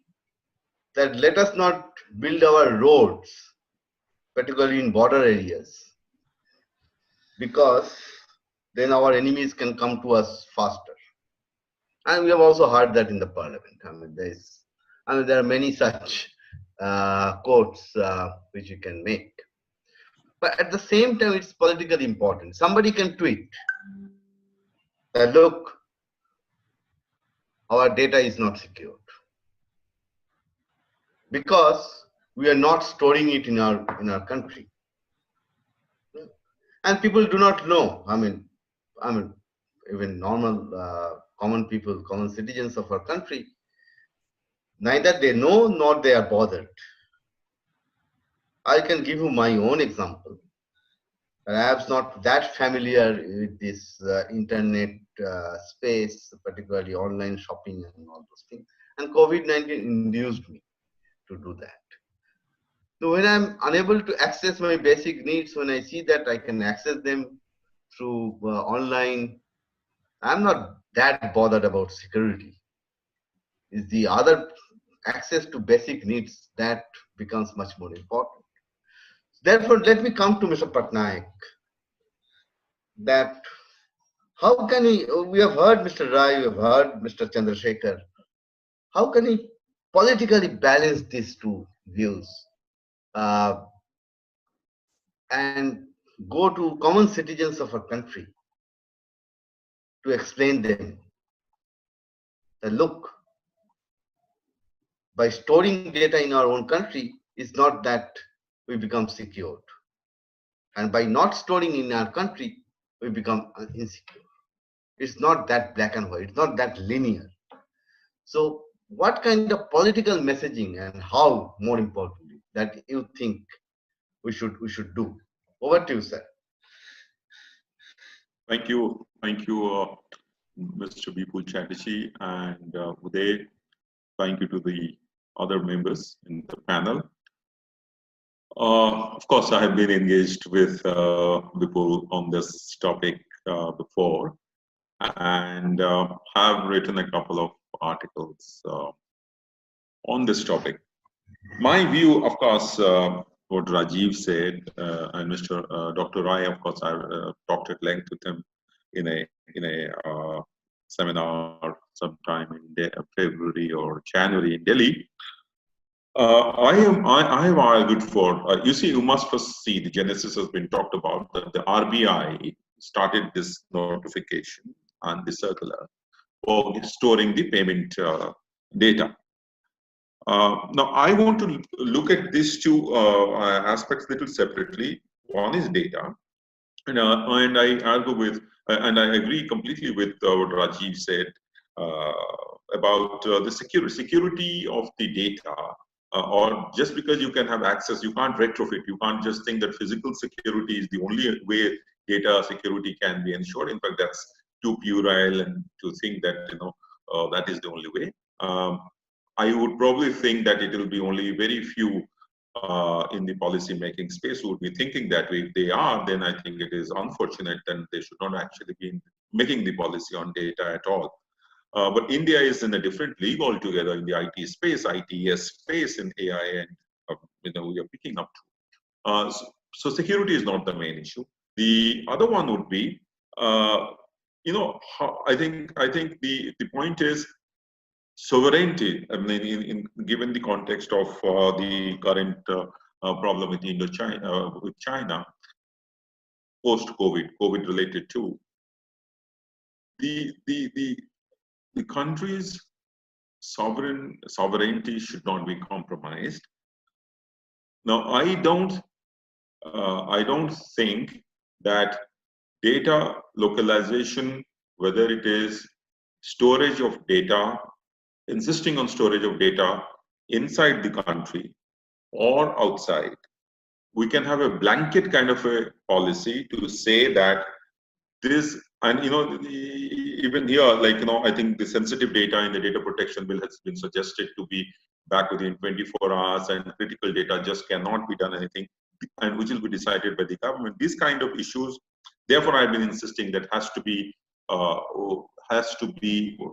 that let us not build our roads, particularly in border areas, because then our enemies can come to us faster. And we have also heard that in the parliament. There are many such quotes which you can make. But at the same time, it's politically important. Somebody can tweet that, look, our data is not secured because we are not storing it in our country. And people do not know. Even normal common people, common citizens of our country, neither they know nor they are bothered. I can give you my own example. I am not that familiar with this internet space, particularly online shopping and all those things. And COVID-19 induced me to do that. So when I'm unable to access my basic needs, when I see that I can access them through online, I'm not that bothered about security. It's the other access to basic needs that becomes much more important. Therefore, let me come to Mr. Patnaik. That how can we have heard Mr. Rai, we have heard Mr. Chandrasekhar. How can he politically balance these two views and go to common citizens of our country to explain them that, look, by storing data in our own country is not that we become secured. And by not storing in our country, we become insecure. It's not that black and white. It's not that linear. So what kind of political messaging and how, more importantly, that you think we should do? Over to you, sir. Thank you, Mr. Bipul Chatterjee and Udai. Thank you to the other members in the panel. Of course, I have been engaged with Bipul on this topic before, and have written a couple of articles on this topic. My view, of course, what Rajeev said, and Dr. Rai, of course, I talked at length with him in a seminar sometime in February or January in Delhi. I have argued for, you see, you must first see the genesis has been talked about, that the RBI started this notification and the circular for storing the payment data. Now, I want to look at these two aspects a little separately. One is data, and I argue with, and I agree completely with what Rajeev said about the security of the data. Or just because you can have access, you can't retrofit. You can't just think that physical security is the only way data security can be ensured. In fact, that's too puerile and to think that that is the only way. I would probably think that it will be only very few in the policy making space who would be thinking that way. If they are, then I think it is unfortunate, and they should not actually be making the policy on data at all. But India is in a different league altogether in the IT space, ITS space, in AI, and we are picking up to. So security is not the main issue. The other one would be, I think the point is sovereignty. I mean, given the context of the current problem with with China, post-COVID, COVID related to the country's sovereignty should not be compromised. Now, I don't think that data localization, whether it is storage of data, insisting on storage of data inside the country or outside, we can have a blanket kind of a policy to say that this, and even here, I think the sensitive data in the data protection bill has been suggested to be back within 24 hours, and critical data just cannot be done anything. and which will be decided by the government. These kind of issues, therefore, I've been insisting that has to be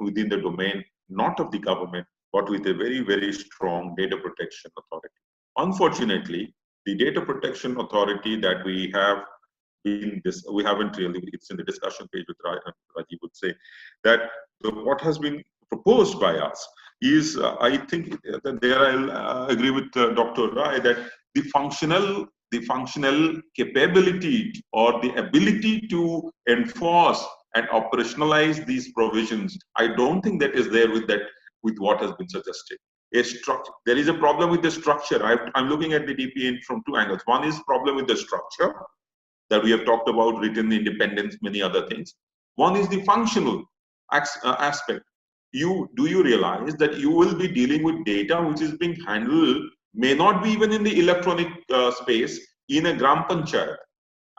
within the domain, not of the government, but with a very, very strong data protection authority. Unfortunately, the data protection authority that we have we haven't really, it's in the discussion page with Rajeev would say, that what has been proposed by us is, I think that there I'll agree with Dr. Rai, that the functional capability or the ability to enforce and operationalize these provisions, I don't think that is there with what has been suggested. There is a problem with the structure. I'm looking at the DPA from two angles. One is problem with the structure that we have talked about, written independence, many other things. One is the functional aspect. Do you realize that you will be dealing with data which is being handled, may not be even in the electronic space, in a gram panchayat,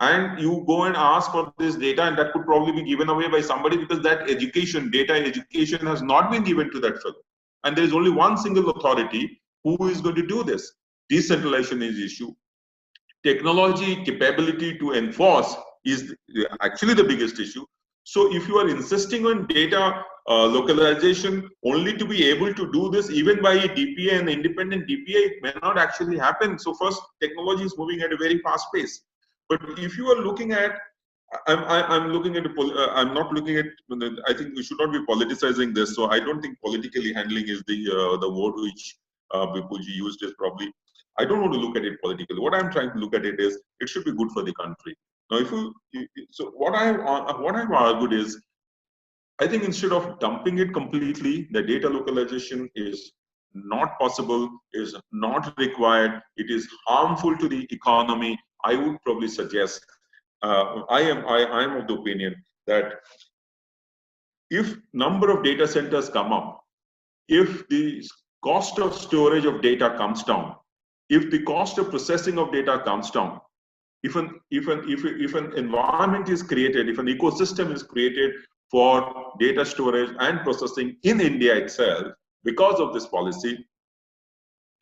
and you go and ask for this data, and that could probably be given away by somebody, because that data education has not been given to that fellow. And there is only one single authority who is going to do this. Decentralization is the issue. Technology capability to enforce is actually the biggest issue. So if you are insisting on data localization only to be able to do this even by a DPA and independent DPA, it may not actually happen. So first, technology is moving at a very fast pace. But if you are looking at, I'm not looking at, I think we should not be politicizing this. So I don't think politically handling is the word which Bipulji used is probably. I don't want to look at it politically. What I'm trying to look at it is, it should be good for the country. Now, so what I've argued is, I think instead of dumping it completely, the data localization is not possible, is not required, it is harmful to the economy. I would probably suggest, I am of the opinion that if number of data centers come up, if the cost of storage of data comes down, if the cost of processing of data comes down, if an environment is created, if an ecosystem is created for data storage and processing in India itself, because of this policy,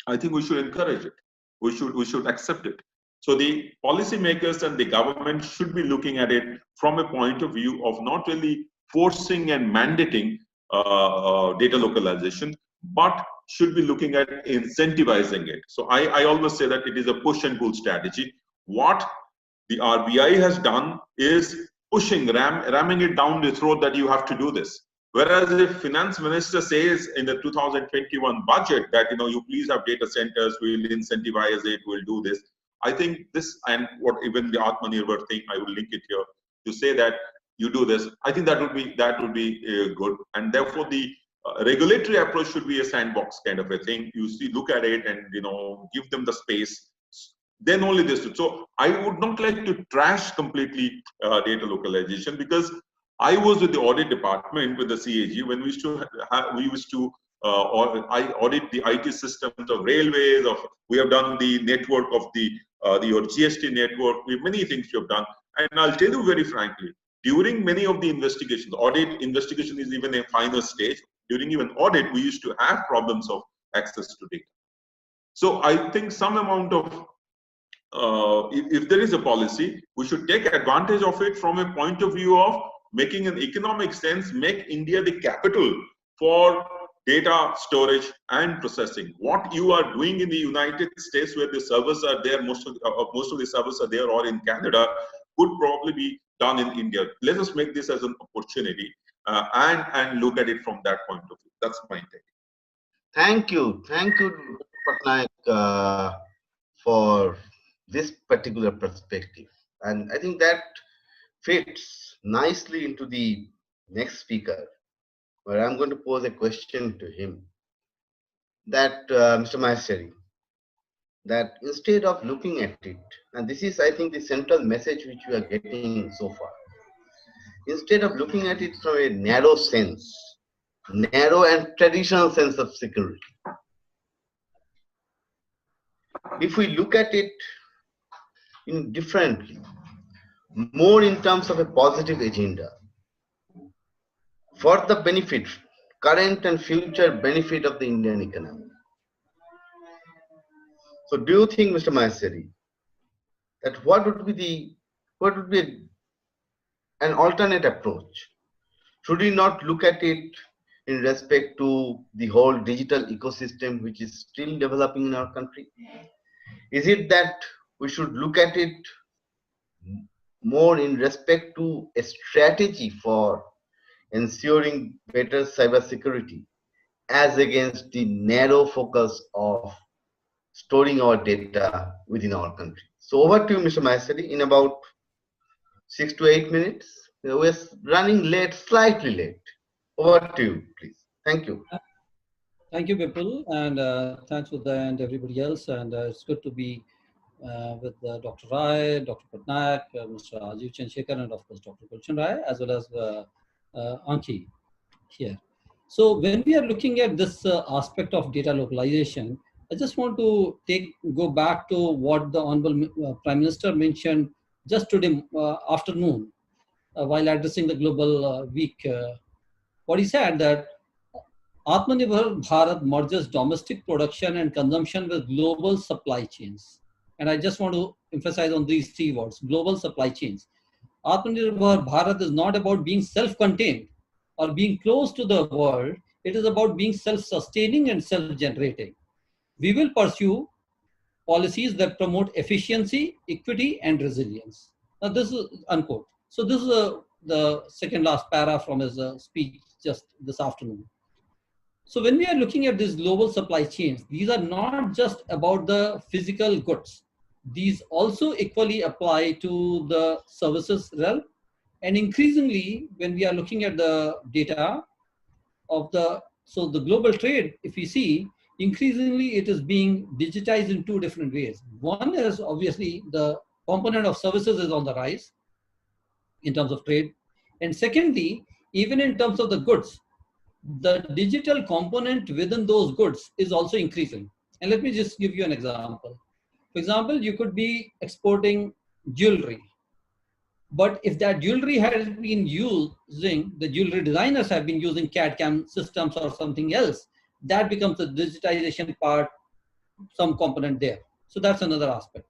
I think we should encourage it. We should accept it. So the policymakers and the government should be looking at it from a point of view of not really forcing and mandating data localization, but should be looking at incentivizing it. So I always say that it is a push and pull strategy. What the RBI has done is pushing, ramming it down the throat that you have to do this. Whereas if finance minister says in the 2021 budget that, you please have data centers, we'll incentivize it, we'll do this. I think this, and what even the Aatmanirbhar thing, I will link it here to say that you do this. I think that would be good, and therefore the regulatory approach should be a sandbox kind of a thing. You look at it and give them the space. Then only this. So I would not like to trash completely data localization, because I was with the audit department with the CAG when we used to I audit the IT systems of railways. We have done the network of your GST network. Many things we have done, and I'll tell you very frankly, during many of the investigations, audit investigation is even a final stage. During even audit, we used to have problems of access to data. So I think some amount of if there is a policy, we should take advantage of it from a point of view of making an economic sense, make India the capital for data storage and processing. What you are doing in the United States, where the servers are there, most of the servers are there, or in Canada, could probably be done in India. Let us make this as an opportunity and look at it from that point of view. That's my take. Thank you, Patnaik, for this particular perspective, and I think that fits nicely into the next speaker, where I'm going to pose a question to him. That Mr. Maheshwari, that instead of looking at it, and this is, I think, the central message which we are getting so far, instead of looking at it from a narrow and traditional sense of security, if we look at it differently, more in terms of a positive agenda for the benefit, current and future benefit of the Indian economy. So do you think, Mr. Maheshwari, that what would be an alternate approach? Should we not look at it in respect to the whole digital ecosystem which is still developing in our country? Is it that we should look at it more in respect to a strategy for ensuring better cybersecurity as against the narrow focus of storing our data within our country? So over to you, Mr. Maheshwari, in about 6 to 8 minutes. We're running late, slightly late. Over to you, please. Thank you. Thank you, Bipul, and thanks Udai and everybody else. And it's good to be with Dr. Rai, Dr. Patnaik, Mr. Rajeev Chandrasekhar, and of course Dr. Gulshan Rai, as well as Ankhi here. So when we are looking at this aspect of data localization, I just want to go back to what the Honorable Prime Minister mentioned just today afternoon while addressing the Global Week. What he said that Aatmanirbhar Bharat merges domestic production and consumption with global supply chains. And I just want to emphasize on these three words, global supply chains. Aatmanirbhar Bharat is not about being self-contained or being close to the world. It is about being self-sustaining and self-generating. We will pursue policies that promote efficiency, equity, and resilience. Now this is unquote. So this is the second last para from his speech just this afternoon. So when we are looking at these global supply chains, these are not just about the physical goods. These also equally apply to the services realm. And increasingly, when we are looking at the data of the global trade, if we see, increasingly it is being digitized in two different ways. One is obviously the component of services is on the rise in terms of trade. And secondly, even in terms of the goods, the digital component within those goods is also increasing. And let me just give you an example. For example, you could be exporting jewelry, but if that jewelry has been the jewelry designers have been using CAD/CAM systems or something else, that becomes the digitization part, some component there. So that's another aspect.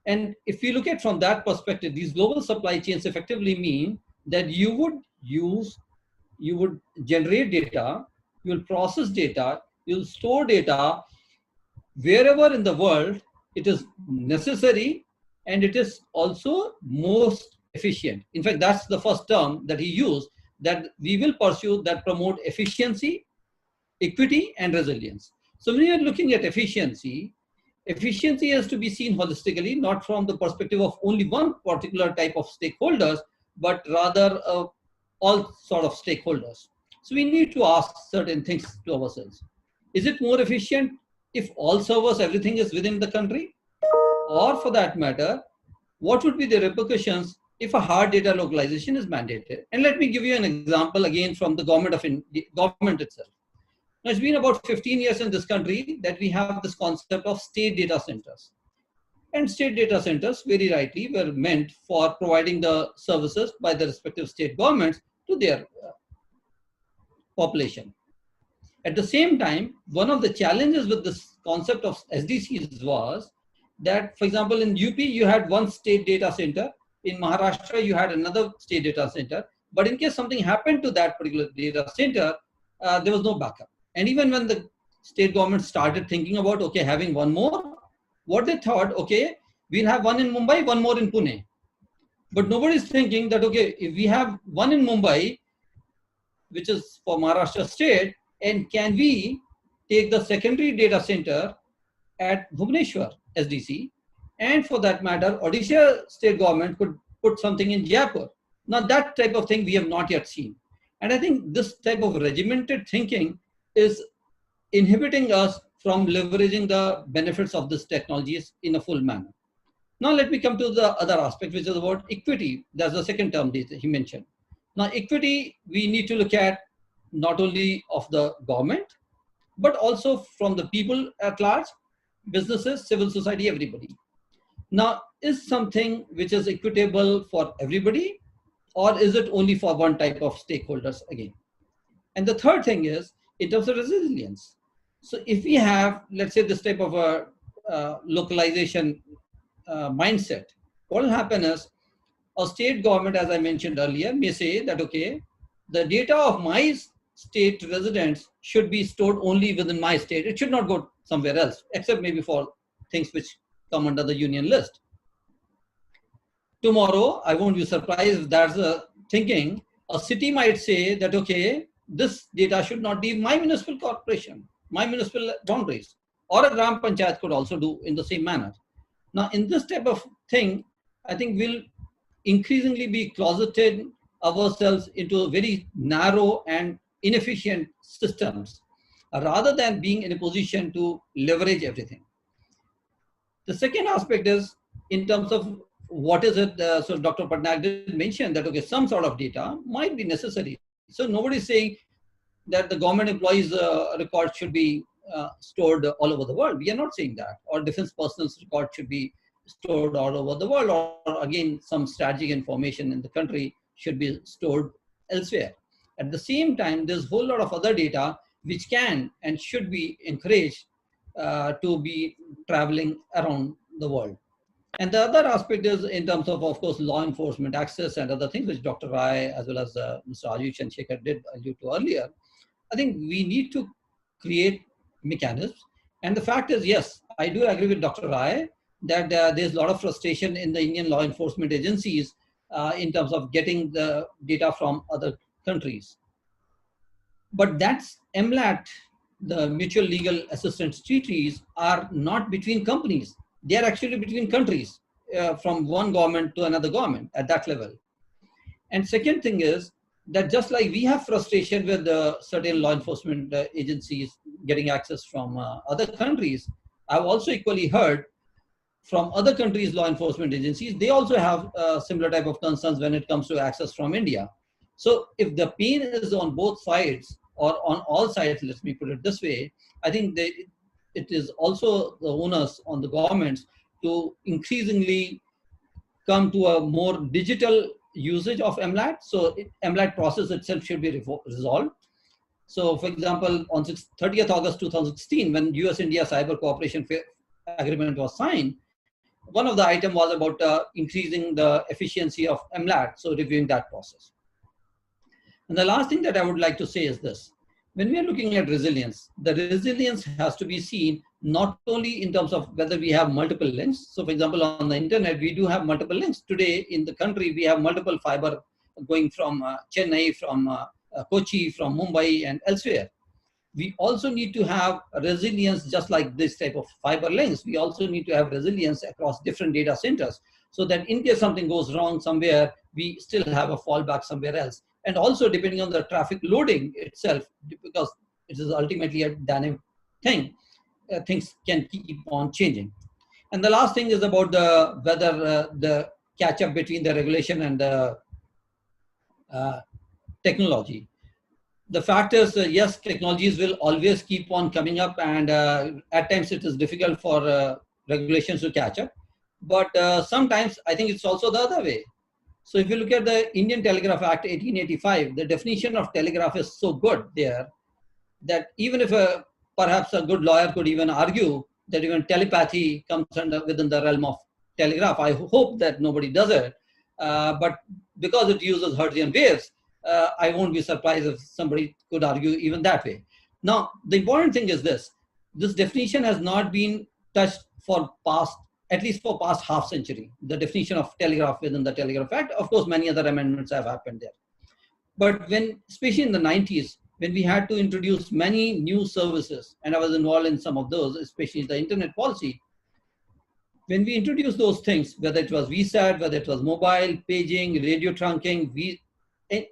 And if you look at from that perspective, these global supply chains effectively mean that you would generate data, you will process data, you'll store data wherever in the world it is necessary, and it is also most efficient. In fact, that's the first term that he used, that we will pursue that promote efficiency, equity, and resilience. So when you're looking at efficiency has to be seen holistically, not from the perspective of only one particular type of stakeholders, but rather all sort of stakeholders. So we need to ask certain things to ourselves. Is it more efficient if all servers, everything is within the country? Or for that matter, what would be the repercussions if a hard data localization is mandated? And let me give you an example again from the government itself. Now, it's been about 15 years in this country that we have this concept of state data centers. And state data centers, very rightly, were meant for providing the services by the respective state governments to their population. At the same time, one of the challenges with this concept of SDCs was that, for example, in UP, you had one state data center. In Maharashtra, you had another state data center. But in case something happened to that particular data center, there was no backup. And even when the state government started thinking about, okay, having one more, what they thought, okay, we'll have one in Mumbai, one more in Pune. But nobody's thinking that, okay, if we have one in Mumbai, which is for Maharashtra state, and can we take the secondary data center at Bhubaneswar SDC? And for that matter, Odisha state government could put something in Jaipur. Now that type of thing we have not yet seen. And I think this type of regimented thinking is inhibiting us from leveraging the benefits of this technologies in a full manner. Now let me come to the other aspect, which is about equity. That's the second term that he mentioned. Now equity, we need to look at not only of the government, but also from the people at large, businesses, civil society, everybody. Now, is something which is equitable for everybody, or is it only for one type of stakeholders again? And the third thing is, in terms of resilience. So if we have, let's say, this type of a localization mindset, what will happen is a state government, as I mentioned earlier, may say that, okay, the data of my state residents should be stored only within my state. It should not go somewhere else, except maybe for things which come under the union list. Tomorrow, I won't be surprised if that's a thinking. A city might say that, okay, this data should not be my municipal corporation, my municipal boundaries, or a Gram Panchayat could also do in the same manner. Now, in this type of thing, I think we'll increasingly be closeted ourselves into very narrow and inefficient systems, rather than being in a position to leverage everything. The second aspect is in terms of what is it, so Dr. Patnaik did mention that, okay, some sort of data might be necessary. So nobody's saying that the government employees' records should be stored all over the world. We are not saying that. Or defense personnel's record should be stored all over the world. Or again, some strategic information in the country should be stored elsewhere. At the same time, there's a whole lot of other data which can and should be encouraged to be traveling around the world. And the other aspect is in terms of course, law enforcement access and other things, which Dr. Rai as well as Mr. Rajeev Chandrasekhar did allude to earlier. I think we need to create mechanisms. And the fact is, yes, I do agree with Dr. Rai that there's a lot of frustration in the Indian law enforcement agencies in terms of getting the data from other countries. But that's MLAT, the mutual legal assistance treaties, are not between companies. They are actually between countries, from one government to another government at that level. And second thing is that just like we have frustration with certain law enforcement agencies getting access from other countries, I've also equally heard from other countries' law enforcement agencies, they also have similar type of concerns when it comes to access from India. So if the pain is on both sides or on all sides, let me put it this way, I think it is also the onus on the governments to increasingly come to a more digital usage of MLAT. So MLAT process itself should be resolved. So for example, on 30th August 2016, when US-India Cyber Cooperation Agreement was signed, one of the items was about increasing the efficiency of MLAT, so reviewing that process. And the last thing that I would like to say is this. When we are looking at resilience, the resilience has to be seen not only in terms of whether we have multiple links. So for example, on the internet, we do have multiple links. Today in the country, we have multiple fiber going from Chennai, from Kochi, from Mumbai and elsewhere. We also need to have resilience, just like this type of fiber links. We also need to have resilience across different data centers so that in case something goes wrong somewhere, we still have a fallback somewhere else. And also depending on the traffic loading itself, because it is ultimately a dynamic thing, things can keep on changing. And the last thing is about whether the catch up between the regulation and the technology. The fact is, yes, technologies will always keep on coming up, and at times it is difficult for regulations to catch up. But sometimes I think it's also the other way. So if you look at the Indian Telegraph Act 1885, the definition of telegraph is so good there that even if perhaps a good lawyer could even argue that even telepathy comes within the realm of telegraph, I hope that nobody does it. But because it uses Hertzian waves, I won't be surprised if somebody could argue even that way. Now, the important thing is this definition has not been touched for past, at least for past half century, the definition of telegraph within the Telegraph Act. Of course, many other amendments have happened there. But when, especially in the 90s, when we had to introduce many new services, and I was involved in some of those, especially the internet policy, when we introduced those things, whether it was VSAT, whether it was mobile, paging, radio trunking,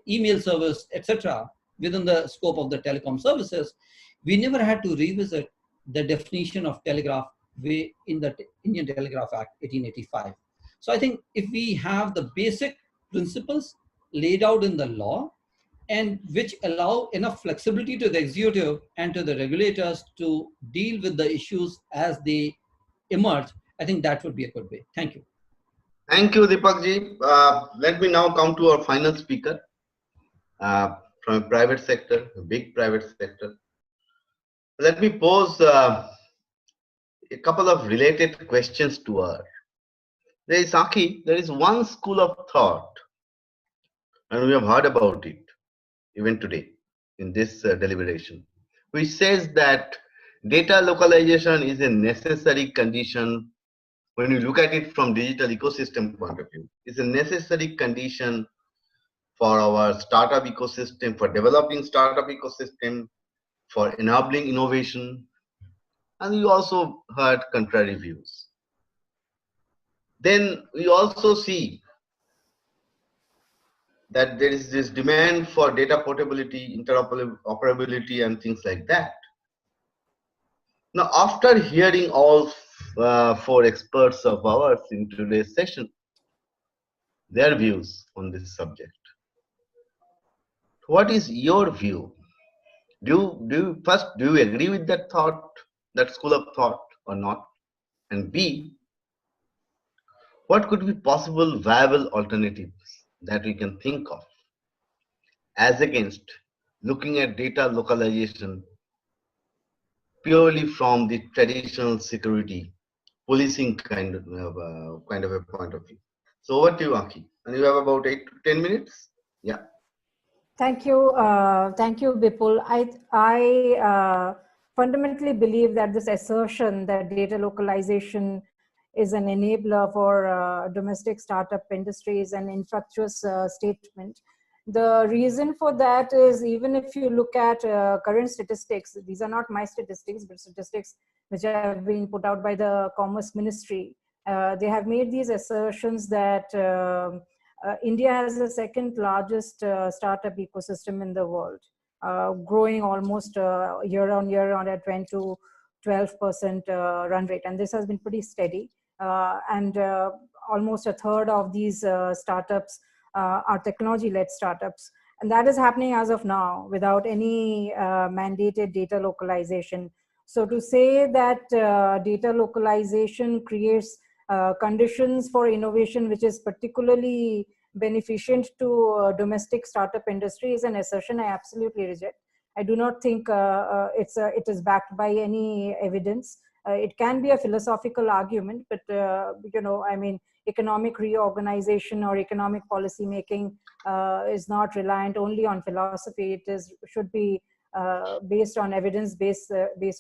email service, etc., within the scope of the telecom services, we never had to revisit the definition of telegraph in the Indian Telegraph Act 1885. So I think if we have the basic principles laid out in the law and which allow enough flexibility to the executive and to the regulators to deal with the issues as they emerge, I think that would be a good way. Thank you. Thank you, Deepak ji. Let me now come to our final speaker from a private sector, a big private sector. Let me pose a couple of related questions to her. there is Ankhi, there is one school of thought, and we have heard about it even today in this deliberation, which says that data localization is a necessary condition. When you look at it from digital ecosystem point of view, it's a necessary condition for our startup ecosystem, for developing startup ecosystem, for enabling innovation. And you also heard contrary views. Then we also see that there is this demand for data portability, interoperability, and things like that. Now, after hearing all four experts of ours in today's session, their views on this subject, what is your view? Do you agree with that thought, that school of thought, or not? And B, what could be possible viable alternatives that we can think of as against looking at data localization purely from the traditional security policing kind of a point of view? So over to you, Ankhi. And you have about 8 to 10 minutes. Yeah. Thank you, Bipul. I fundamentally believe that this assertion that data localization is an enabler for domestic startup industry is an infructuous statement. The reason for that is, even if you look at current statistics, these are not my statistics, but statistics which have been put out by the Commerce Ministry. They have made these assertions that India has the second largest startup ecosystem in the world, growing almost year on year on a 10 to 12% run rate. And this has been pretty steady. And almost a third of these startups are technology-led startups. And that is happening as of now without any mandated data localization. So to say that data localization creates conditions for innovation, which is particularly beneficent to domestic startup industry, is an assertion I absolutely reject. I do not think it is backed by any evidence. It can be a philosophical argument, but I mean, economic reorganization or economic policy making is not reliant only on philosophy. It should be based on evidence-based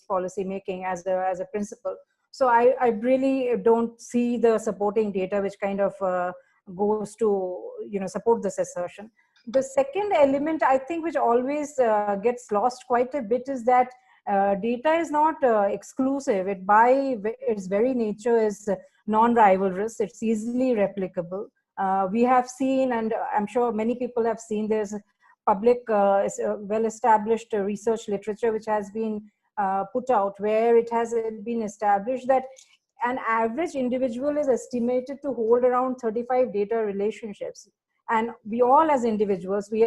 policy making as a principle. So I really don't see the supporting data which kind of goes to support this assertion. The second element, I think, which always gets lost quite a bit, is that data is not exclusive. It by its very nature is non-rivalrous. It's easily replicable. We have seen, and I'm sure many people have seen, there's public well-established research literature which has been put out, where it has been established that an average individual is estimated to hold around 35 data relationships. And we all as individuals, we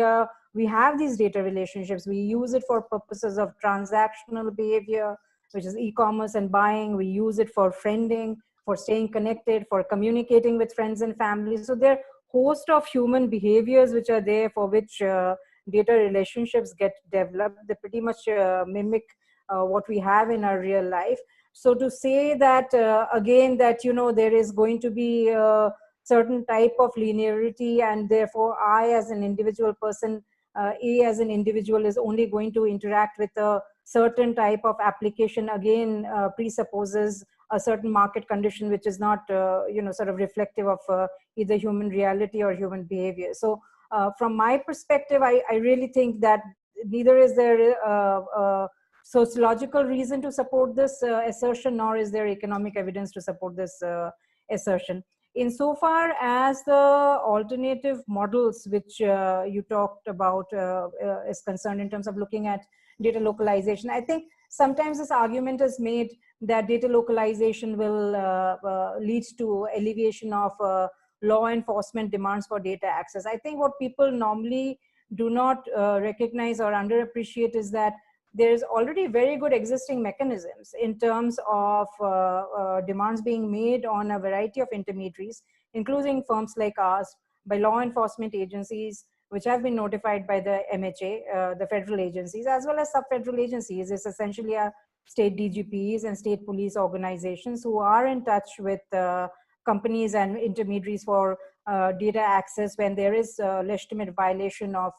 have these data relationships. We use it for purposes of transactional behavior, which is e-commerce and buying. We use it for friending, for staying connected, for communicating with friends and family. So there are a host of human behaviors which are there for which data relationships get developed. They pretty much mimic what we have in our real life. So to say that, again, that, there is going to be a certain type of linearity, and therefore I as an individual person, A as an individual is only going to interact with a certain type of application, again, presupposes a certain market condition, which is not, sort of reflective of either human reality or human behavior. So from my perspective, I really think that neither is there sociological reason to support this assertion, nor is there economic evidence to support this assertion. Insofar as the alternative models which you talked about is concerned in terms of looking at data localization, I think sometimes this argument is made that data localization will lead to alleviation of law enforcement demands for data access. I think what people normally do not recognize or underappreciate is that there's already very good existing mechanisms in terms of demands being made on a variety of intermediaries, including firms like ours, by law enforcement agencies, which have been notified by the MHA, the federal agencies, as well as sub-federal agencies. It's essentially a state DGPs and state police organizations who are in touch with companies and intermediaries for data access when there is a legitimate violation of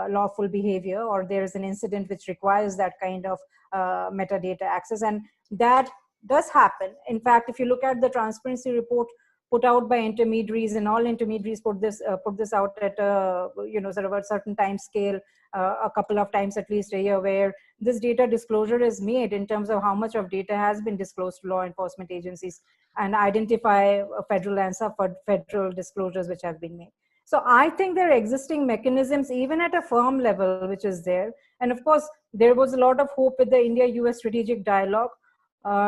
lawful behavior, or there is an incident which requires that kind of metadata access. And that does happen. In fact, if you look at the transparency report put out by intermediaries, and all intermediaries put this out at sort of a certain time scale, a couple of times at least a year, where this data disclosure is made in terms of how much of data has been disclosed to law enforcement agencies, and identify federal and sub-federal disclosures which have been made. So I think there are existing mechanisms even at a firm level which is there. And of course, there was a lot of hope with the India-US strategic dialogue,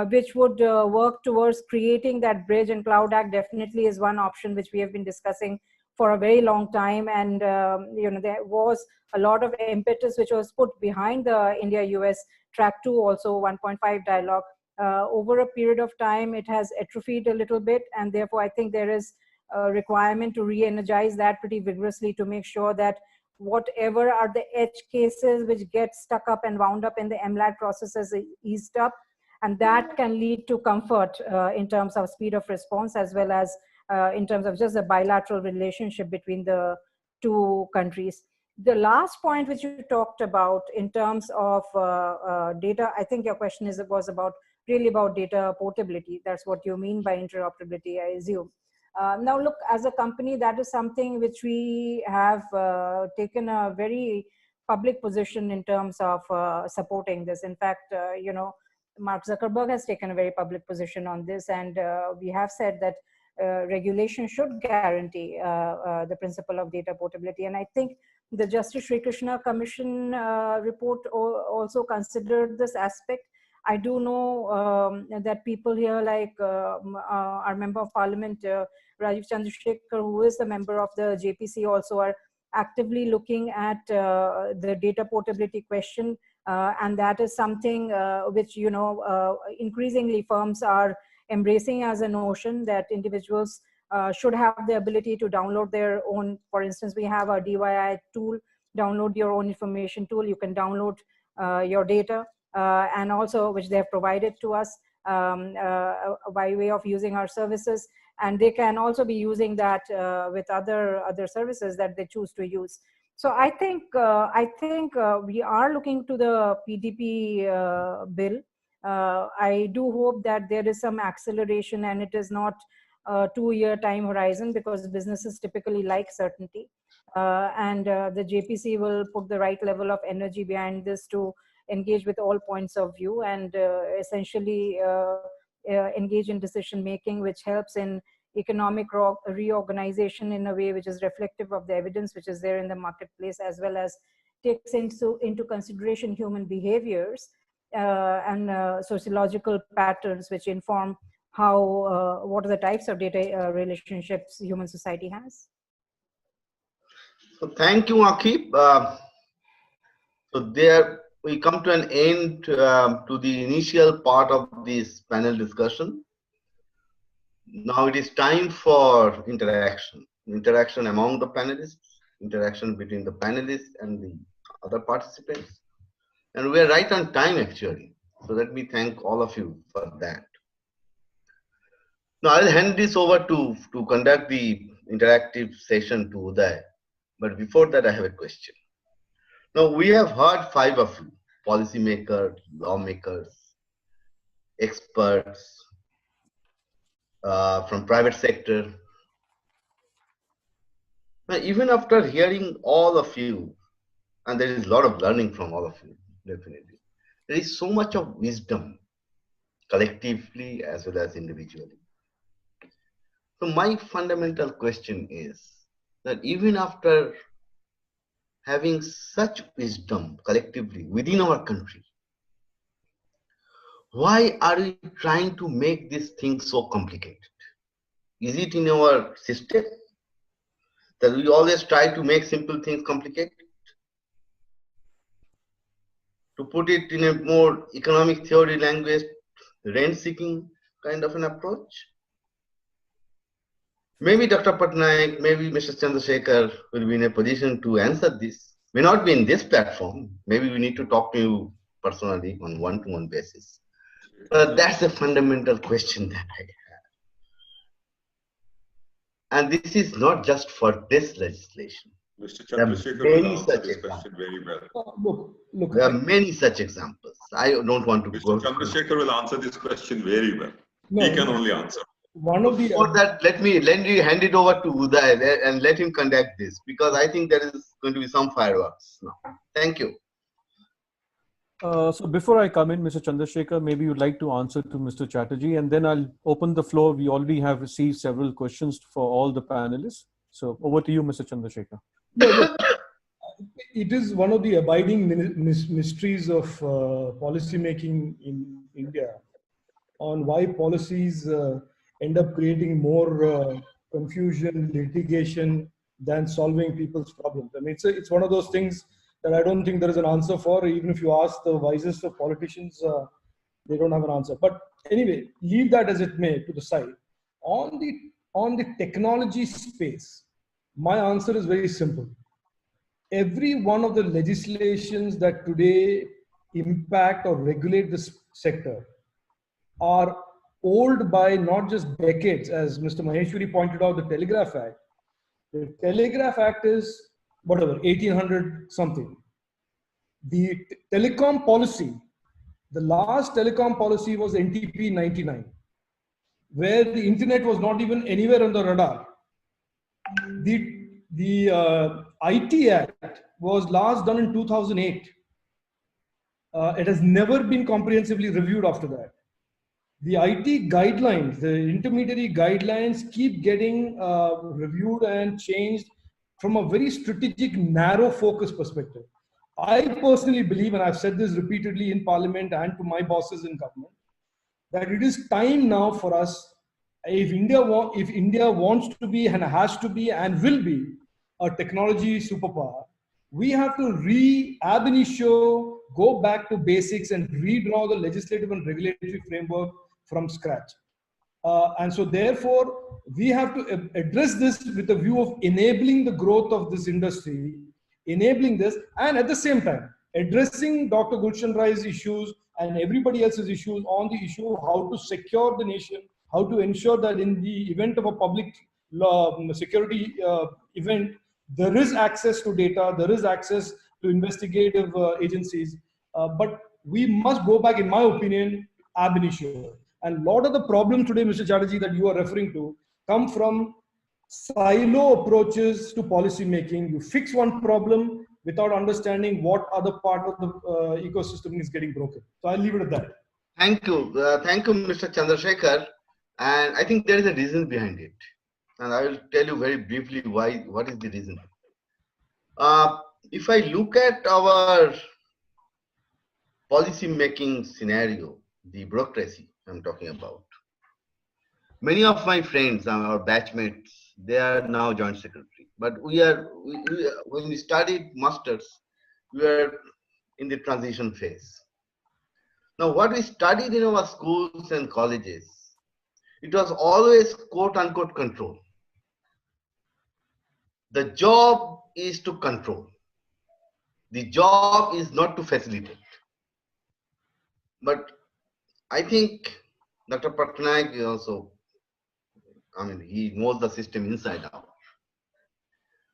which would work towards creating that bridge, and Cloud Act definitely is one option which we have been discussing for a very long time. And there was a lot of impetus which was put behind the India-US Track 2, also 1.5 dialogue. Over a period of time, it has atrophied a little bit, and therefore I think there is a requirement to re-energize that pretty vigorously to make sure that whatever are the edge cases which get stuck up and wound up in the MLAT process is eased up, and that can lead to comfort in terms of speed of response, as well as in terms of just a bilateral relationship between the two countries. The last point which you talked about in terms of data, I think your question was really about data portability. That's what you mean by interoperability, I assume. Now look, as a company, that is something which we have taken a very public position in terms of supporting this. In fact, Mark Zuckerberg has taken a very public position on this, and we have said that regulation should guarantee the principle of data portability. And I think the Justice Shri Krishna Commission report also considered this aspect. I do know that people here, like our Member of Parliament, Rajeev Chandrasekhar, who is the member of the JPC, also are actively looking at the data portability question. And that is something which, increasingly firms are embracing as a notion that individuals should have the ability to download their own. For instance, we have our DYI tool, download your own information tool. You can download your data, and also which they have provided to us by way of using our services. And they can also be using that with other services that they choose to use. So I think we are looking to the PDP bill. I do hope that there is some acceleration, and it is not a 2-year time horizon, because businesses typically like certainty. And the JPC will put the right level of energy behind this to engage with all points of view, and essentially engage in decision making, which helps in economic reorganization in a way which is reflective of the evidence which is there in the marketplace, as well as takes into consideration human behaviors and sociological patterns which inform how what are the types of data relationships human society has. So thank you, Ankhi. So there we come to an end to the initial part of this panel discussion. Now it is time for interaction among the panelists, interaction between the panelists and the other participants. And we are right on time, actually. So let me thank all of you for that. Now I'll hand this over to conduct the interactive session to Udai. But before that, I have a question. Now we have heard 5 of you, policymakers, lawmakers, experts, from private sector. Now, even after hearing all of you, and there is a lot of learning from all of you, definitely, there is so much of wisdom, collectively as well as individually. So my fundamental question is that even after having such wisdom collectively within our country, why are we trying to make this thing so complicated? Is it in our system that we always try to make simple things complicated? To put it in a more economic theory language, rent-seeking kind of an approach? Maybe Dr. Patnaik, maybe Mr. Chandrasekhar will be in a position to answer this. May not be in this platform. Maybe we need to talk to you personally on one-to-one basis. But that's the fundamental question that I have. And this is not just for this legislation. Mr. There are Chandrasekhar will many answer such this examples. question very well. Look, There are many such examples. I don't want to go. Mr. Chandrasekhar will answer this question very well. no, He can only answer. one of the Before that, let me hand it over to Udai and let him conduct this, because I think there is going to be some fireworks now. Thank you. So before I come in, Mr. Chandrasekhar, maybe you'd like to answer to Mr. Chatterjee, and then I'll open the floor. We already have received several questions for all the panelists. So over to you, Mr. Chandrasekhar. No, look, it is one of the abiding mysteries of policy making in India on why policies end up creating more confusion, litigation than solving people's problems. I mean, it's one of those things that I don't think there is an answer for. Even if you ask the wisest of politicians, they don't have an answer. But anyway, leave that as it may to the side. On the technology space, my answer is very simple. Every one of the legislations that today impact or regulate this sector are old by not just decades, as Mr. Maheshwari pointed out, the Telegraph Act. The Telegraph Act is whatever, 1800 something. The telecom policy, the last telecom policy was NTP 99, where the internet was not even anywhere on the radar. The IT Act was last done in 2008. It has never been comprehensively reviewed after that. The IT guidelines, the intermediary guidelines keep getting reviewed and changed from a very strategic, narrow focus perspective. I personally believe, and I've said this repeatedly in Parliament and to my bosses in government, that it is time now for us, if India wants to be and has to be and will be a technology superpower, we have to ab initio go back to basics and redraw the legislative and regulatory framework from scratch. And so therefore, we have to address this with a view of enabling the growth of this industry, enabling this, and at the same time, addressing Dr. Gulshan Rai's issues and everybody else's issues on the issue of how to secure the nation, how to ensure that in the event of a public security event, there is access to data, there is access to investigative agencies, but we must go back, in my opinion, ab initio. And a lot of the problems today, Mr. Chatterjee, that you are referring to, come from silo approaches to policy making. You fix one problem without understanding what other part of the ecosystem is getting broken. So I'll leave it at that. Thank you, Mr. Chandrasekhar. And I think there is a reason behind it. And I will tell you very briefly what is the reason. If I look at our policy making scenario, the bureaucracy I'm talking about, many of my friends, our batchmates, they are now joint secretary. But when we studied masters, we were in the transition phase. Now, what we studied in our schools and colleges, it was always quote unquote control. The job is to control. The job is not to facilitate. But I think Dr. Patnaik is also, he knows the system inside out.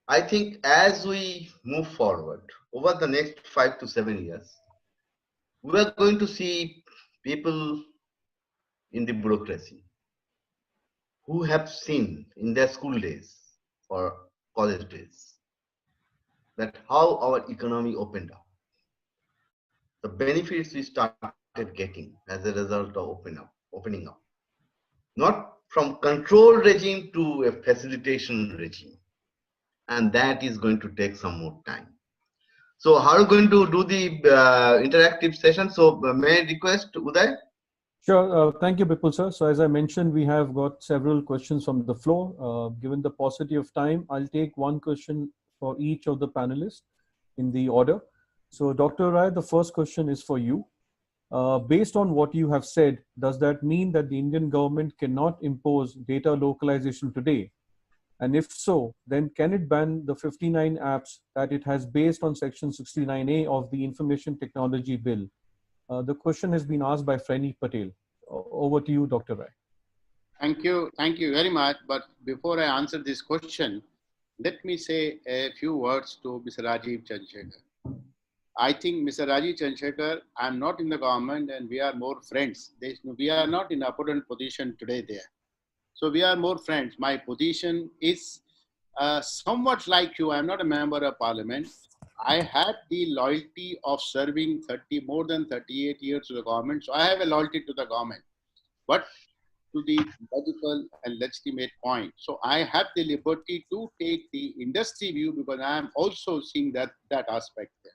I think as we move forward over the next 5 to 7 years, we are going to see people in the bureaucracy who have seen in their school days or college days that how our economy opened up. The benefits we started getting as a result of opening up. Not from control regime to a facilitation regime. And that is going to take some more time. So how are you going to do the interactive session? So may I request Udai? Sure. Thank you, Bipul sir. So as I mentioned, we have got several questions from the floor. Given the paucity of time, I'll take one question for each of the panelists in the order. So Dr. Rai, the first question is for you. Based on what you have said, does that mean that the Indian government cannot impose data localization today? And if so, then can it ban the 59 apps that it has based on Section 69A of the Information Technology Bill? The question has been asked by Freni Patel. Over to you, Dr. Rai. Thank you very much. But before I answer this question, let me say a few words to Mr. Rajeev Chandrasekhar. I think Mr. Rajeev Chandrasekhar, I'm not in the government and we are more friends. We are not in opponent position today there. So we are more friends. My position is somewhat like you. I'm not a member of parliament. I had the loyalty of serving more than 38 years to the government. So I have a loyalty to the government. But to the logical and legitimate point. So I have the liberty to take the industry view because I am also seeing that aspect there.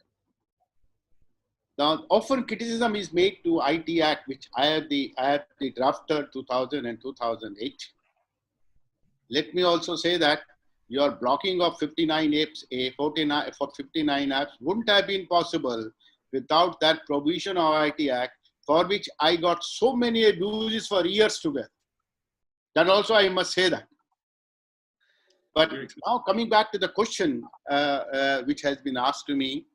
Now, often criticism is made to IT Act, which I have the drafter 2000 and 2008. Let me also say that your blocking of 59 apps, 49 for 59 apps wouldn't have been possible without that provision of IT Act, for which I got so many abuses for years together. That also I must say that. But now coming back to the question which has been asked to me,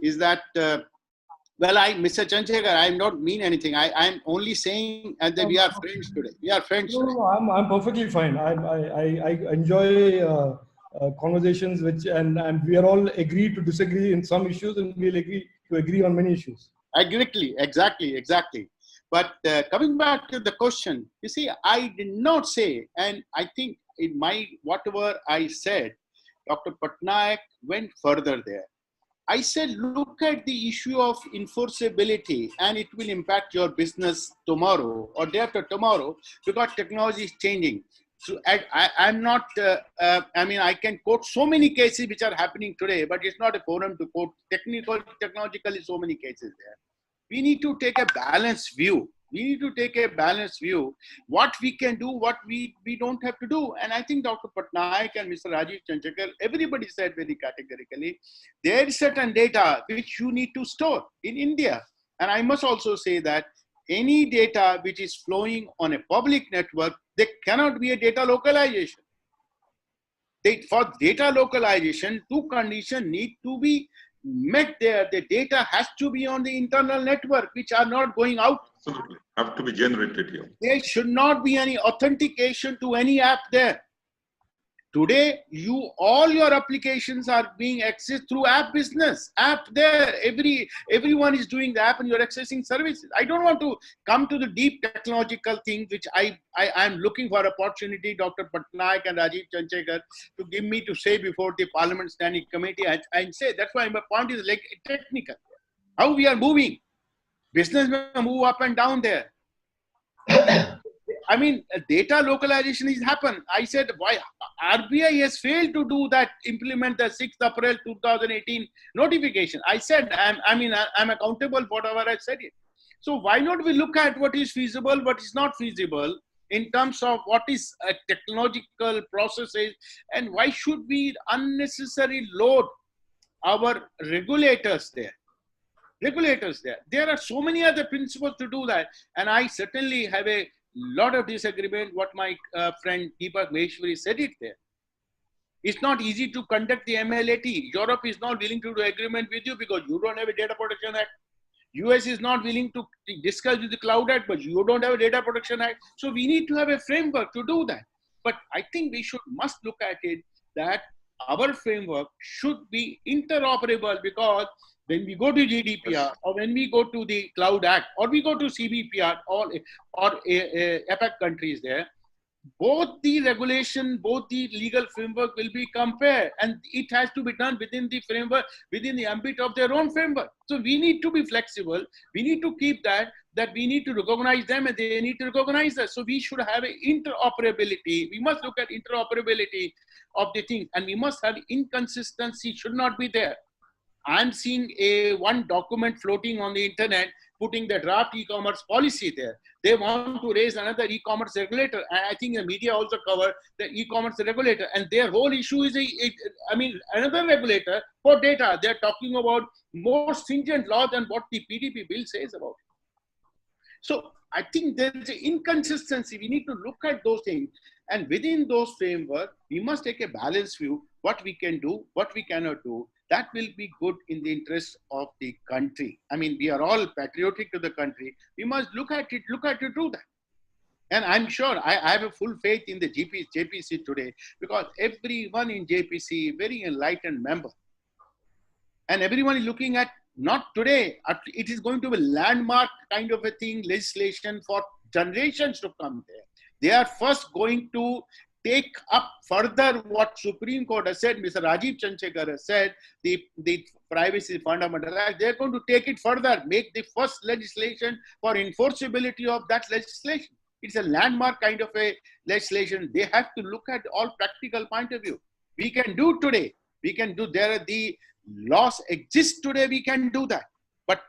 is that, well, Mr. Chandrasekhar, I am not mean anything. I'm only saying that we are friends today. We are friends today. No, I'm perfectly fine. I enjoy conversations and we are all agree to disagree in some issues and we'll agree to agree on many issues. Exactly. But coming back to the question, you see, I did not say, and I think in whatever I said, Dr. Patnaik went further there. I said, look at the issue of enforceability and it will impact your business tomorrow or day after tomorrow because technology is changing. So I'm not, I can quote so many cases which are happening today, but it's not a forum to quote technologically so many cases there. We need to take a balanced view. What we can do, what we don't have to do. And I think Dr. Patnaik and Mr. Rajeev Chandrasekhar, everybody said very categorically, there is certain data which you need to store in India. And I must also say that any data which is flowing on a public network, there cannot be a data localization. For data localization, two conditions need to be met there. The data has to be on the internal network, which are not going out. Absolutely. Have to be generated here. There should not be any authentication to any app there. Today, all your applications are being accessed through app business. App there, everyone is doing the app and you're accessing services. I don't want to come to the deep technological things, which I'm looking for opportunity, Dr. Patnaik and Rajeev Chandrasekhar, to give me to say before the Parliament Standing Committee. And say, that's why my point is like technical. How we are moving. Business may move up and down there. I mean, data localization has happened. I said, why RBI has failed to do that, implement the 6th April 2018 notification. I said, I'm accountable for whatever I said it. So why not we look at what is feasible, what is not feasible in terms of what is technological processes, and why should we unnecessarily load our regulators there? There are so many other principles to do that. And I certainly have a lot of disagreement what my friend Deepak Maheshwari said it there. It's not easy to conduct the MLAT. Europe is not willing to do agreement with you because you don't have a Data Protection Act. US is not willing to discuss with the Cloud Act, but you don't have a Data Protection Act. So we need to have a framework to do that. But I think we must look at it that our framework should be interoperable, because when we go to GDPR or when we go to the Cloud Act or we go to CBPR or APAC countries there, both the regulation, both the legal framework will be compared, and it has to be done within the framework, within the ambit of their own framework. So we need to be flexible. We need to keep that we need to recognize them and they need to recognize us. So we should have an interoperability. We must look at interoperability of the things, and we must have inconsistency should not be there. I'm seeing one document floating on the internet putting the draft e-commerce policy there. They want to raise another e-commerce regulator. And I think the media also covered the e-commerce regulator. And their whole issue is, another regulator for data. They're talking about more stringent law than what the PDP bill says about it. So I think there's an inconsistency. We need to look at those things. And within those framework, we must take a balanced view, what we can do, what we cannot do. That will be good in the interest of the country. I mean, we are all patriotic to the country. We must look at it, do that. And I'm sure I have a full faith in the JPC today, because everyone in JPC, very enlightened member, and everyone is looking at not today, it is going to be a landmark kind of a thing, legislation for generations to come there. They are first going to take up further what Supreme Court has said, Mr. Rajeev Chandrasekhar has said, the Privacy Fundamental Act. They're going to take it further, make the first legislation for enforceability of that legislation. It's a landmark kind of a legislation. They have to look at all practical point of view. We can do today. We can do, the laws exist today, we can do that. But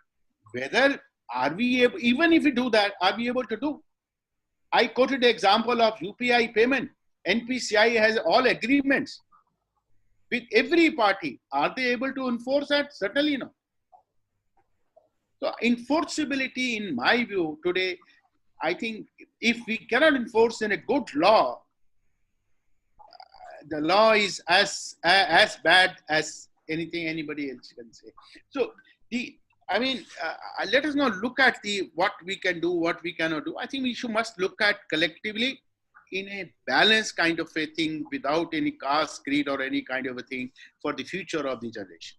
whether are we able, even if we do that, are we able to do? I quoted the example of UPI payment. NPCI has all agreements with every party. Are they able to enforce that? Certainly no. So enforceability, in my view today, I think if we cannot enforce in a good law, the law is as bad as anything anybody else can say. So let us not look at what we can do, what we cannot do. I think we must look at collectively in a balanced kind of a thing, without any caste, creed, or any kind of a thing for the future of the generation.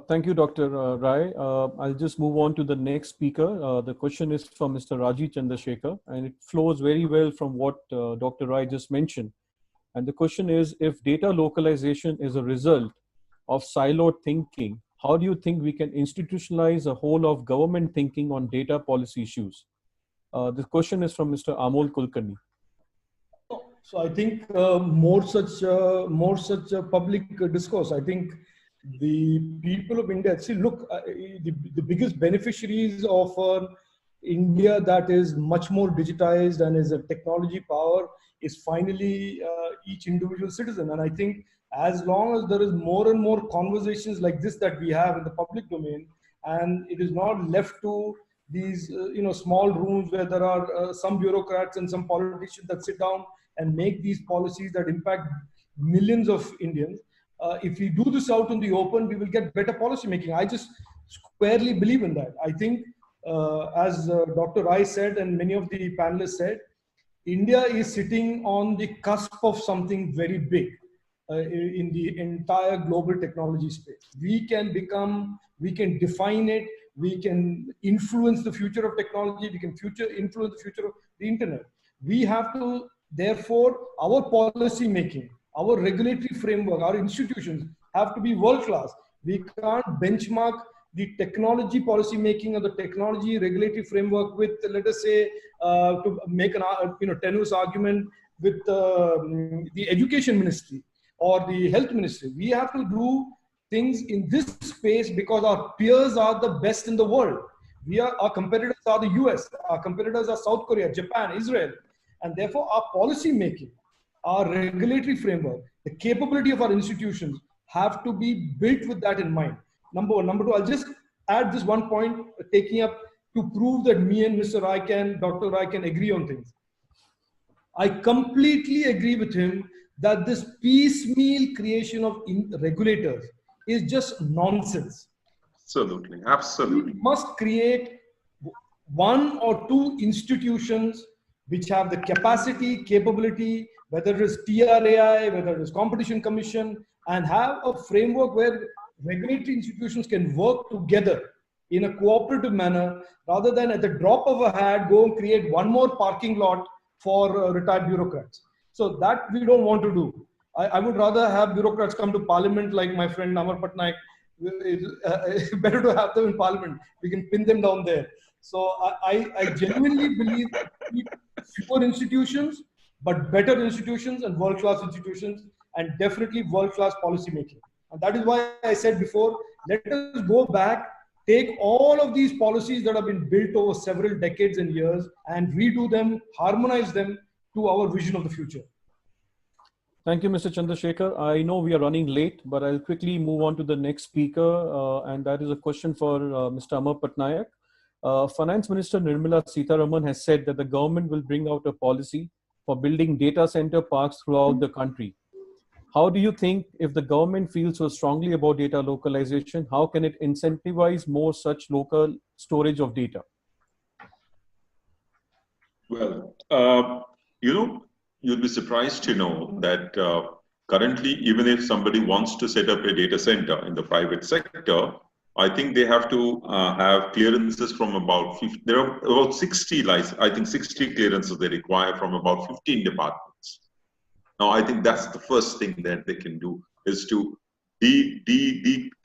Thank you, Dr. Rai. I'll just move on to the next speaker. The question is from Mr. Rajeev Chandrasekhar, and it flows very well from what Dr. Rai just mentioned. And the question is, if data localization is a result of siloed thinking, how do you think we can institutionalize a whole of government thinking on data policy issues? The question is from Mr. Amol Kulkarni. So I think more such public discourse. I think the people of India, see, look, the biggest beneficiaries of India that is much more digitized and is a technology power is finally each individual citizen. And I think as long as there is more and more conversations like this that we have in the public domain, and it is not left to these small rooms where there are some bureaucrats and some politicians that sit down and make these policies that impact millions of Indians. If we do this out in the open, we will get better policy making. I just squarely believe in that. I think, as Dr. Rai said and many of the panelists said, India is sitting on the cusp of something very big in the entire global technology space. We can define it, we can influence the future of technology, we can influence the future of the internet. We have to, therefore, our policy making, our regulatory framework, our institutions have to be world-class. We can't benchmark the technology policy making or the technology regulatory framework with, let us say, to make an tenuous argument with the education ministry or the health ministry. We have to do things in this space because our peers are the best in the world. Our competitors are the US, our competitors are South Korea, Japan, Israel, and therefore our policy making, our regulatory framework, the capability of our institutions have to be built with that in mind. Number one. Number two, I'll just add this one point, taking up to prove that me and Mr. Dr. Rai can agree on things. I completely agree with him that this piecemeal creation of regulators is just nonsense. Absolutely, absolutely. We must create one or two institutions which have the capacity, capability, whether it is TRAI, whether it is Competition Commission, and have a framework where regulatory institutions can work together in a cooperative manner, rather than at the drop of a hat go and create one more parking lot for retired bureaucrats. So that we don't want to do. I would rather have bureaucrats come to parliament like my friend Amar Patnaik. It's better to have them in parliament. We can pin them down there. So I genuinely believe that fewer institutions, but better institutions and world-class institutions, and definitely world-class policy making. And that is why I said before, let us go back, take all of these policies that have been built over several decades and years and redo them, harmonize them to our vision of the future. Thank you, Mr. Chandrasekhar. I know we are running late, but I'll quickly move on to the next speaker. And that is a question for Mr. Amar Patnaik. Finance Minister Nirmala Sitharaman has said that the government will bring out a policy for building data center parks throughout the country. How do you think, if the government feels so strongly about data localization, how can it incentivize more such local storage of data? Well, you'll be surprised to know that currently, even if somebody wants to set up a data center in the private sector, I think they have to have clearances from about 50. There are about 60 licenses. I think 60 clearances they require from about 15 departments. Now, I think that's the first thing that they can do is to de-notify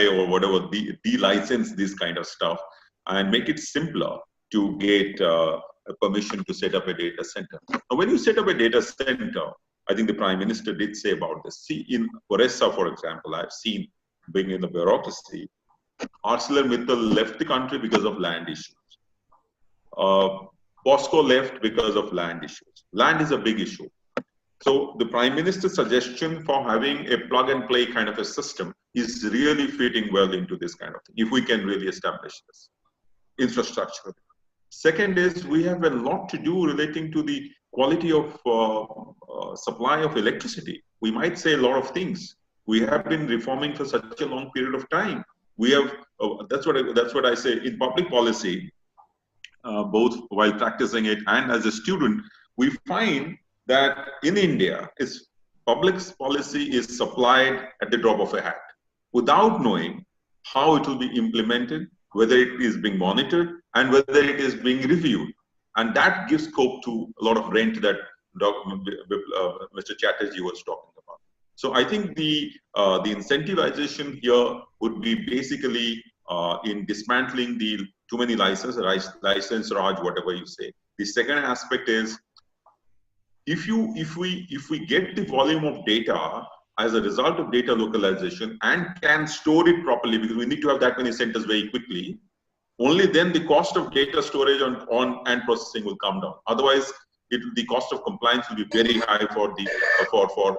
or whatever, de-license this kind of stuff and make it simpler to get a permission to set up a data center. Now, when you set up a data center, I think the Prime Minister did say about this. See, in Orissa, for example, I've seen being in the bureaucracy, ArcelorMittal left the country because of land issues. POSCO left because of land issues. Land is a big issue. So the Prime Minister's suggestion for having a plug and play kind of a system is really fitting well into this kind of thing, if we can really establish this infrastructure. Second is we have a lot to do relating to the quality of supply of electricity. We might say a lot of things. We have been reforming for such a long period of time. We have, that's what I say in public policy, both while practicing it and as a student, we find that in India, public policy is supplied at the drop of a hat without knowing how it will be implemented, whether it is being monitored and whether it is being reviewed. And that gives scope to a lot of rent that Mr. Chatterjee was talking about. So I think the incentivization here would be basically in dismantling the too many license Raj, whatever you say. The second aspect is if we get the volume of data as a result of data localization and can store it properly, because we need to have that many centers very quickly, only then the cost of data storage and processing will come down. Otherwise, the cost of compliance will be very high for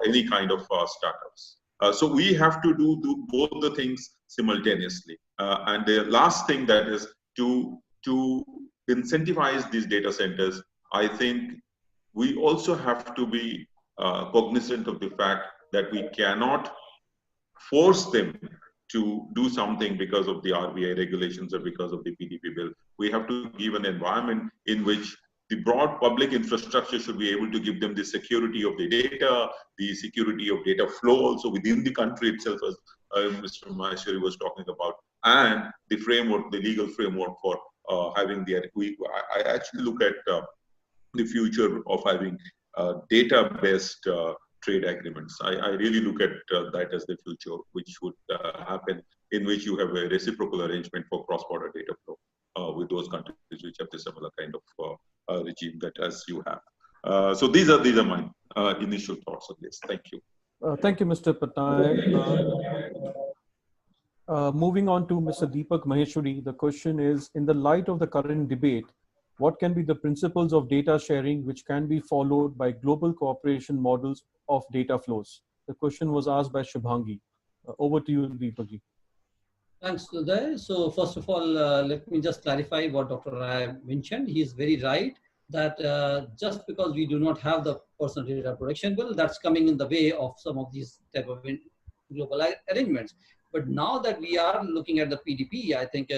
any kind of startups. So we have to do both the things simultaneously. And the last thing that is to incentivize these data centers, I think we also have to be cognizant of the fact that we cannot force them to do something because of the RBI regulations or because of the PDP bill. We have to give an environment in which the broad public infrastructure should be able to give them the security of the data, the security of data flow also within the country itself, as Mr. Maheshwari was talking about, and the framework, the legal framework for having I actually look at the future of having data-based trade agreements. I really look at that as the future, which would happen, in which you have a reciprocal arrangement for cross-border data flow with those countries which have the similar kind of regime that as you have. So these are my initial thoughts on this. Thank you. Thank you, Mr. Patnaik. Moving on to Mr. Deepak Maheshwari, the question is, in the light of the current debate, what can be the principles of data sharing which can be followed by global cooperation models of data flows? The question was asked by Shubhangi. Over to you, Deepak. Thanks, Udai. So first of all, let me just clarify what Dr. Rai mentioned. He is very right that just because we do not have the personal data protection bill, that's coming in the way of some of these type of global arrangements. But now that we are looking at the PDP, I think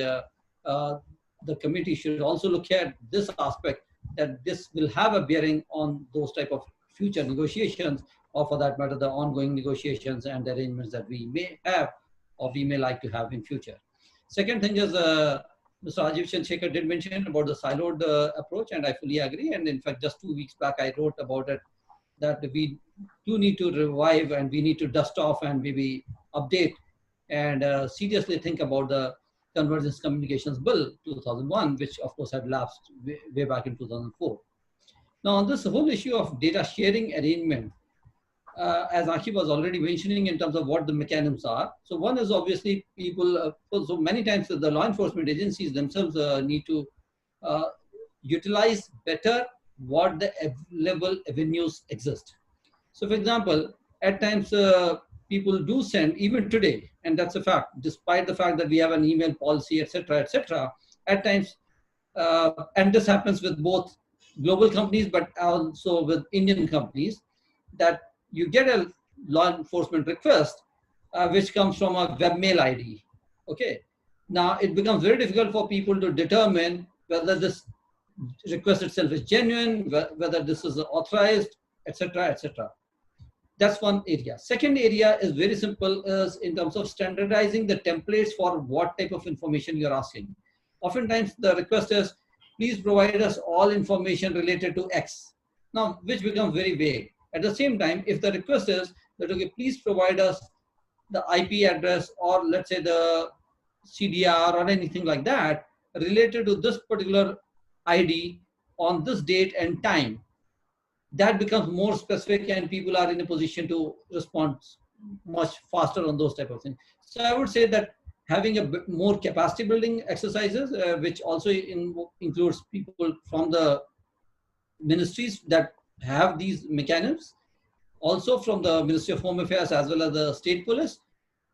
the committee should also look at this aspect, that this will have a bearing on those type of future negotiations, or for that matter, the ongoing negotiations and arrangements that we may have or we may like to have in future. Second thing is, Mr. Rajeev Chandrasekhar did mention about the siloed approach, and I fully agree. And in fact, just 2 weeks back, I wrote about it, that we do need to revive and we need to dust off and maybe update and seriously think about the Convergence Communications Bill 2001, which of course had lapsed way back in 2004. Now on this whole issue of data sharing arrangement, as Ankhi was already mentioning in terms of what the mechanisms are. So one is obviously people, so many times the law enforcement agencies themselves need to utilize better what the available avenues exist. So for example, at times people do send, even today, and that's a fact, despite the fact that we have an email policy, etc., at times, and this happens with both global companies, but also with Indian companies, that you get a law enforcement request, which comes from a webmail ID. Okay. Now it becomes very difficult for people to determine whether this request itself is genuine, whether this is authorized, etc., etc. That's one area. Second area is very simple, is in terms of standardizing the templates for what type of information you're asking. Oftentimes the request is, please provide us all information related to X. Now, which becomes very vague. At the same time, if the request is that, okay, please provide us the IP address, or let's say the CDR or anything like that related to this particular ID on this date and time, that becomes more specific and people are in a position to respond much faster on those type of things. So I would say that having a bit more capacity building exercises, which also includes people from the ministries that have these mechanisms, also from the Ministry of Home Affairs as well as the state police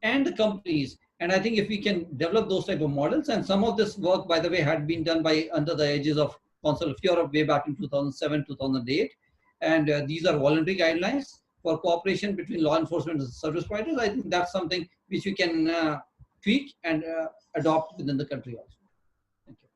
and the companies. And I think if we can develop those type of models, and some of this work, by the way, had been done by under the aegis of Council of Europe way back in 2007, 2008. And these are voluntary guidelines for cooperation between law enforcement and service providers. I think that's something which we can tweak and adopt within the country also. Thank you.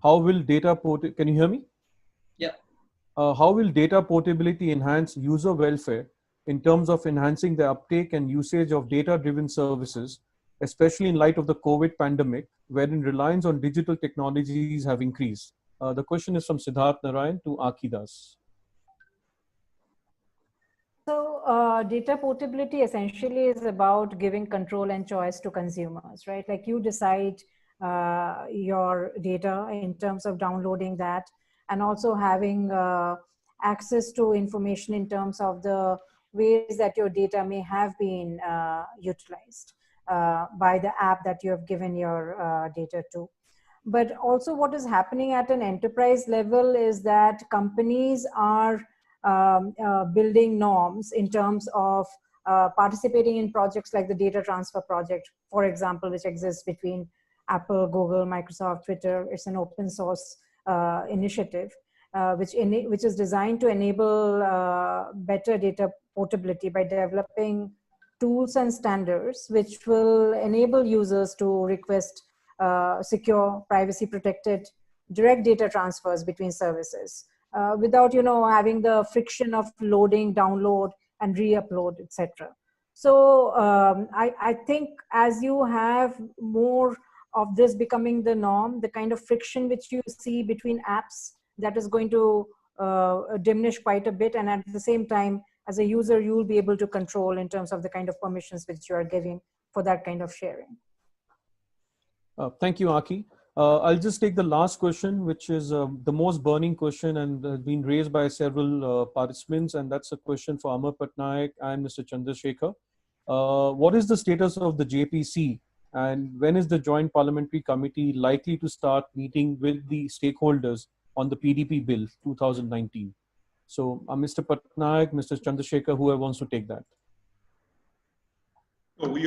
How will can you hear me? Yeah. How will data portability enhance user welfare in terms of enhancing the uptake and usage of data-driven services, especially in light of the COVID pandemic, wherein reliance on digital technologies have increased? The question is from Siddharth Narayan to Ankhi Das. So data portability essentially is about giving control and choice to consumers, right? Like you decide your data in terms of downloading that, and also having access to information in terms of the ways that your data may have been utilized by the app that you have given your data to. But also what is happening at an enterprise level is that companies are building norms in terms of participating in projects like the data transfer project, for example, which exists between Apple, Google, Microsoft, Twitter. It's an open source initiative which is designed to enable better data portability by developing tools and standards which will enable users to request secure, privacy protected, direct data transfers between services without, having the friction of loading, download, and re-upload, etc. So I think as you have more of this becoming the norm, the kind of friction which you see between apps, that is going to diminish quite a bit. And at the same time, as a user, you will be able to control in terms of the kind of permissions which you are giving for that kind of sharing. Thank you, Ankhi. I'll just take the last question, which is the most burning question and been raised by several participants. And that's a question for Amar Patnaik and Mr. Chandrasekhar. What is the status of the JPC? And when is the Joint Parliamentary Committee likely to start meeting with the stakeholders on the PDP bill 2019? So Mr. Patnaik, Mr. Chandrasekhar, whoever wants to take that. We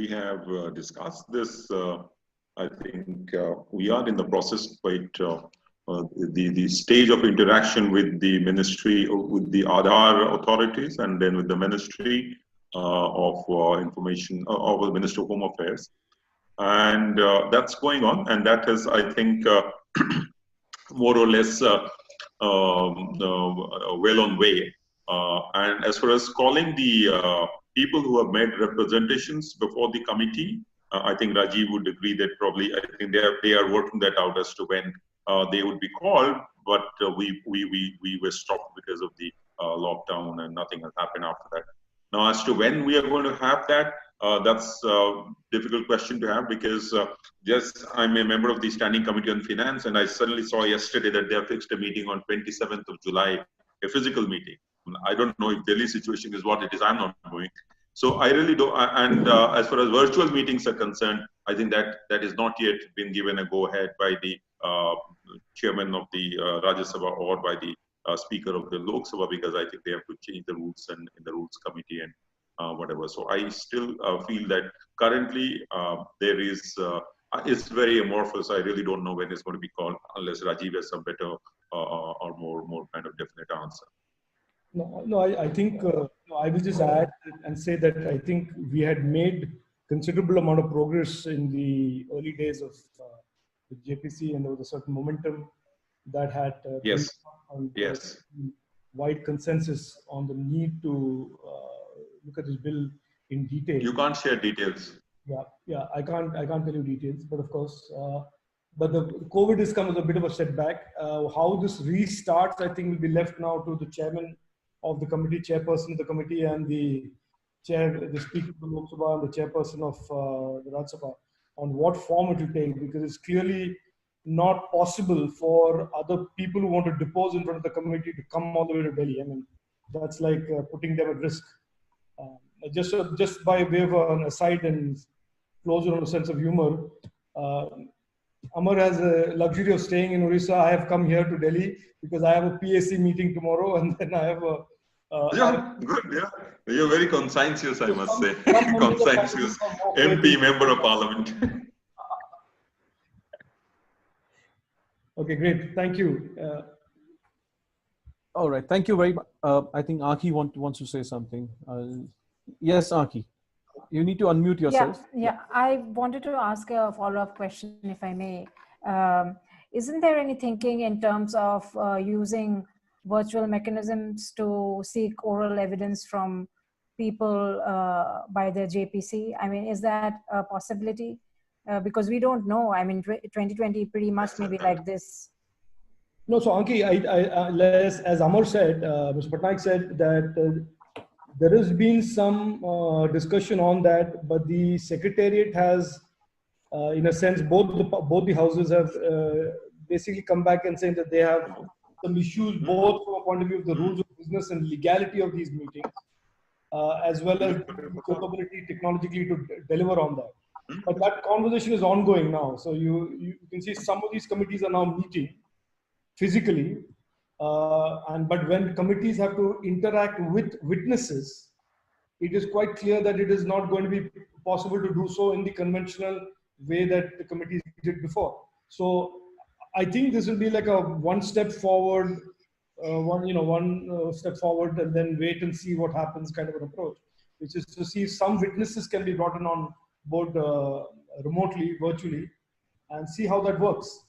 have discussed this. I think we are in the process, quite the stage of interaction with the ministry, with the Aadhaar authorities, and then with the Ministry of Information, of the Ministry of Home Affairs. And that's going on, and that is, I think, more or less well on way. And as far as calling the people who have made representations before the committee, I think Rajeev would agree that probably, I think they are working that out as to when they would be called, but we were stopped because of the lockdown, and nothing has happened after that. Now, as to when we are going to have that, that's a difficult question to have, because yes, I'm a member of the Standing Committee on Finance, and I suddenly saw yesterday that they have fixed a meeting on 27th of July, a physical meeting. I don't know if Delhi situation is what it is. I'm not going. So I really don't. And as far as virtual meetings are concerned, I think that is not yet been given a go-ahead by the chairman of the Rajya Sabha or by the speaker of the Lok Sabha, because I think they have to change the rules and in the rules committee and whatever. So I still feel that currently there is. It's very amorphous. I really don't know when it's going to be called, unless Rajeev has some better or more kind of definite definite answer. No, I think I will just add and say that I think we had made considerable amount of progress in the early days of the JPC, and there was a certain momentum that had built Yes. on Yes. wide consensus on the need to look at this bill in detail. You can't share details. Yeah, I can't tell you details, but of course, but the COVID has come as a bit of a setback. How this restarts, I think, will be left now to the chairman of the committee, chairperson of the committee, and the speaker of the Lok Sabha, and the chairperson of the Rajya Sabha, on what form it will take, because it's clearly not possible for other people who want to depose in front of the committee to come all the way to Delhi. I mean, that's like putting them at risk. Just by way of an aside and closer on a sense of humor, Amar has a luxury of staying in Orissa. I have come here to Delhi because I have a PAC meeting tomorrow, and then I have a good. Yeah, you're very conscientious, I must say. Conscientious MP, member of Parliament. Okay, great. Thank you. All right. Thank you very much. I think Ankhi wants to say something. Yes, Ankhi. You need to unmute yourself. Yeah. I wanted to ask a follow-up question, if I may. Isn't there any thinking in terms of using virtual mechanisms to seek oral evidence from people by their JPC? I mean, is that a possibility? Because we don't know. I mean, 2020 pretty much maybe like this. No, so Ankhi, as Amar said, Mr. Patnaik said that there has been some discussion on that, but the Secretariat has, in a sense, both the houses have basically come back and saying that they have some issues, both from a point of view of the rules of business and legality of these meetings, as well as the capability technologically to deliver on that. But that conversation is ongoing now. So you can see some of these committees are now meeting physically, but when committees have to interact with witnesses, it is quite clear that it is not going to be possible to do so in the conventional way that the committees did before. So I think this will be like a one step forward, one step forward, and then wait and see what happens kind of an approach, which is to see if some witnesses can be brought in on board remotely, virtually, and see how that works.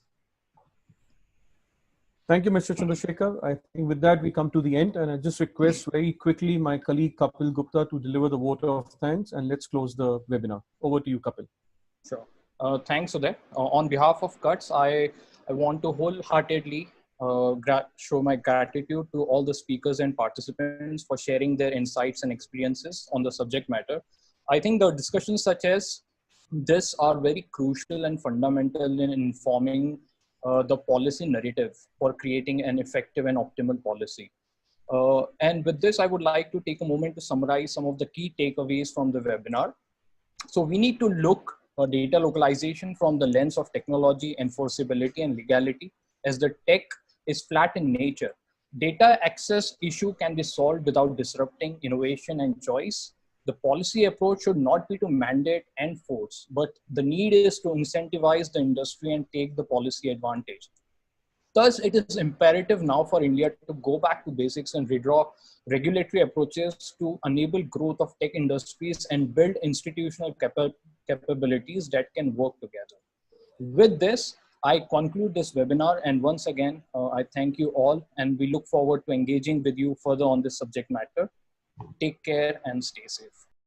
Thank you, Mr. Chandrasekhar. I think with that, we come to the end, and I just request very quickly my colleague Kapil Gupta to deliver the vote of thanks, and let's close the webinar. Over to you, Kapil. Sure. Thanks, Udai. On behalf of CUTS, I want to wholeheartedly show my gratitude to all the speakers and participants for sharing their insights and experiences on the subject matter. I think the discussions such as this are very crucial and fundamental in informing the policy narrative for creating an effective and optimal policy. And with this, I would like to take a moment to summarize some of the key takeaways from the webinar. So we need to look at data localization from the lens of technology, enforceability, and legality, as the tech is flat in nature. Data access issue can be solved without disrupting innovation and choice. The policy approach should not be to mandate and force, but the need is to incentivize the industry and take the policy advantage. Thus, it is imperative now for India to go back to basics and redraw regulatory approaches to enable growth of tech industries and build institutional capabilities that can work together. With this, I conclude this webinar, and once again, I thank you all, and we look forward to engaging with you further on this subject matter. Take care and stay safe.